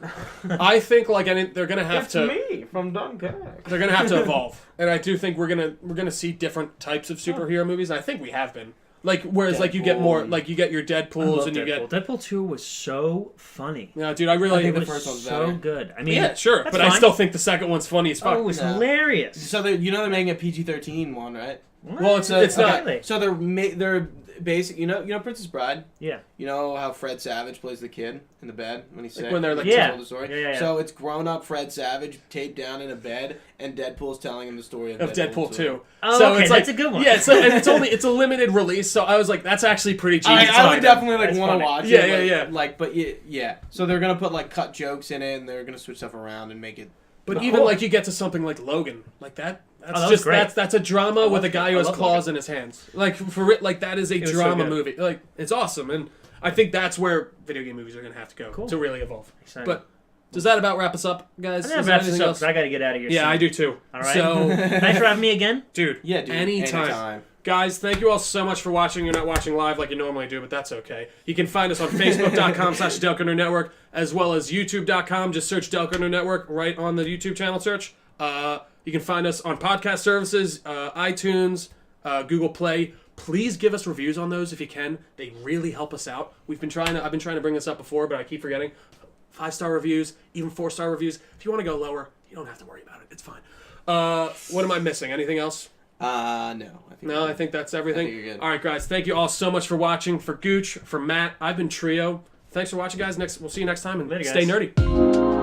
I think like they're gonna have It's to. me from Dunkirk. They're gonna have to evolve, and I do think we're gonna see different types of superhero movies. I think we have been. Like whereas like you get more Deadpool. like you get your I Deadpools love and you get. Deadpool 2 was so funny. Yeah, dude, I really. I think It the was first one's so better. good. I mean, Yeah, sure, that's but I fine. still think the second one's funny as fuck. Oh, it was No. hilarious. So they're making a PG-13 one, right? Well, it's So, not. Really? So they're basic. You know Princess Bride. Yeah. You know how Fred Savage plays the kid in the bed when he's sick. when they're, like, Yeah. Told the story. Yeah. So it's grown-up Fred Savage taped down in a bed, and Deadpool's telling him the story of Deadpool 2. Oh, so okay, it's that's like, a good one. Yeah, and it's a limited release, so I was like, that's actually pretty genius. I would definitely That's want funny. to watch Yeah, it. yeah. Like, but yeah. So they're gonna put like cut jokes in it, and they're gonna switch stuff around and make it. But Oh. even like you get to something like Logan, like that. That's that was just great. that's a drama with a guy who has love claws Logan. in his hands. Like for it, like that is a was so drama good. movie. Like it's awesome, and I think that's where video game movies are gonna have to go Cool. to really evolve. Exciting. But does that about wrap us up, guys? I Is think there that's anything so else? because I got to get out of here. Yeah, soon. I do too. All right. So, Thanks for having me again. dude, Yeah, dude. anytime. Guys, thank you all so much for watching. You're not watching live like you normally do, but that's okay. You can find us on Facebook.com/Delco Network, as well as YouTube.com. Just search Delco Network right on the YouTube channel search. You can find us on podcast services, iTunes, Google Play. Please give us reviews on those if you can. They really help us out. I've been trying to bring this up before, but I keep forgetting. 5-star reviews, even 4-star reviews. If you want to go lower, you don't have to worry about it. It's fine. What am I missing? Anything else? No. I think that's everything. I think you're good. All right, guys. Thank you all so much for watching. For Gooch, for Matt, I've been Trio. Thanks for watching, guys. We'll see you next time, and Later, stay guys. nerdy.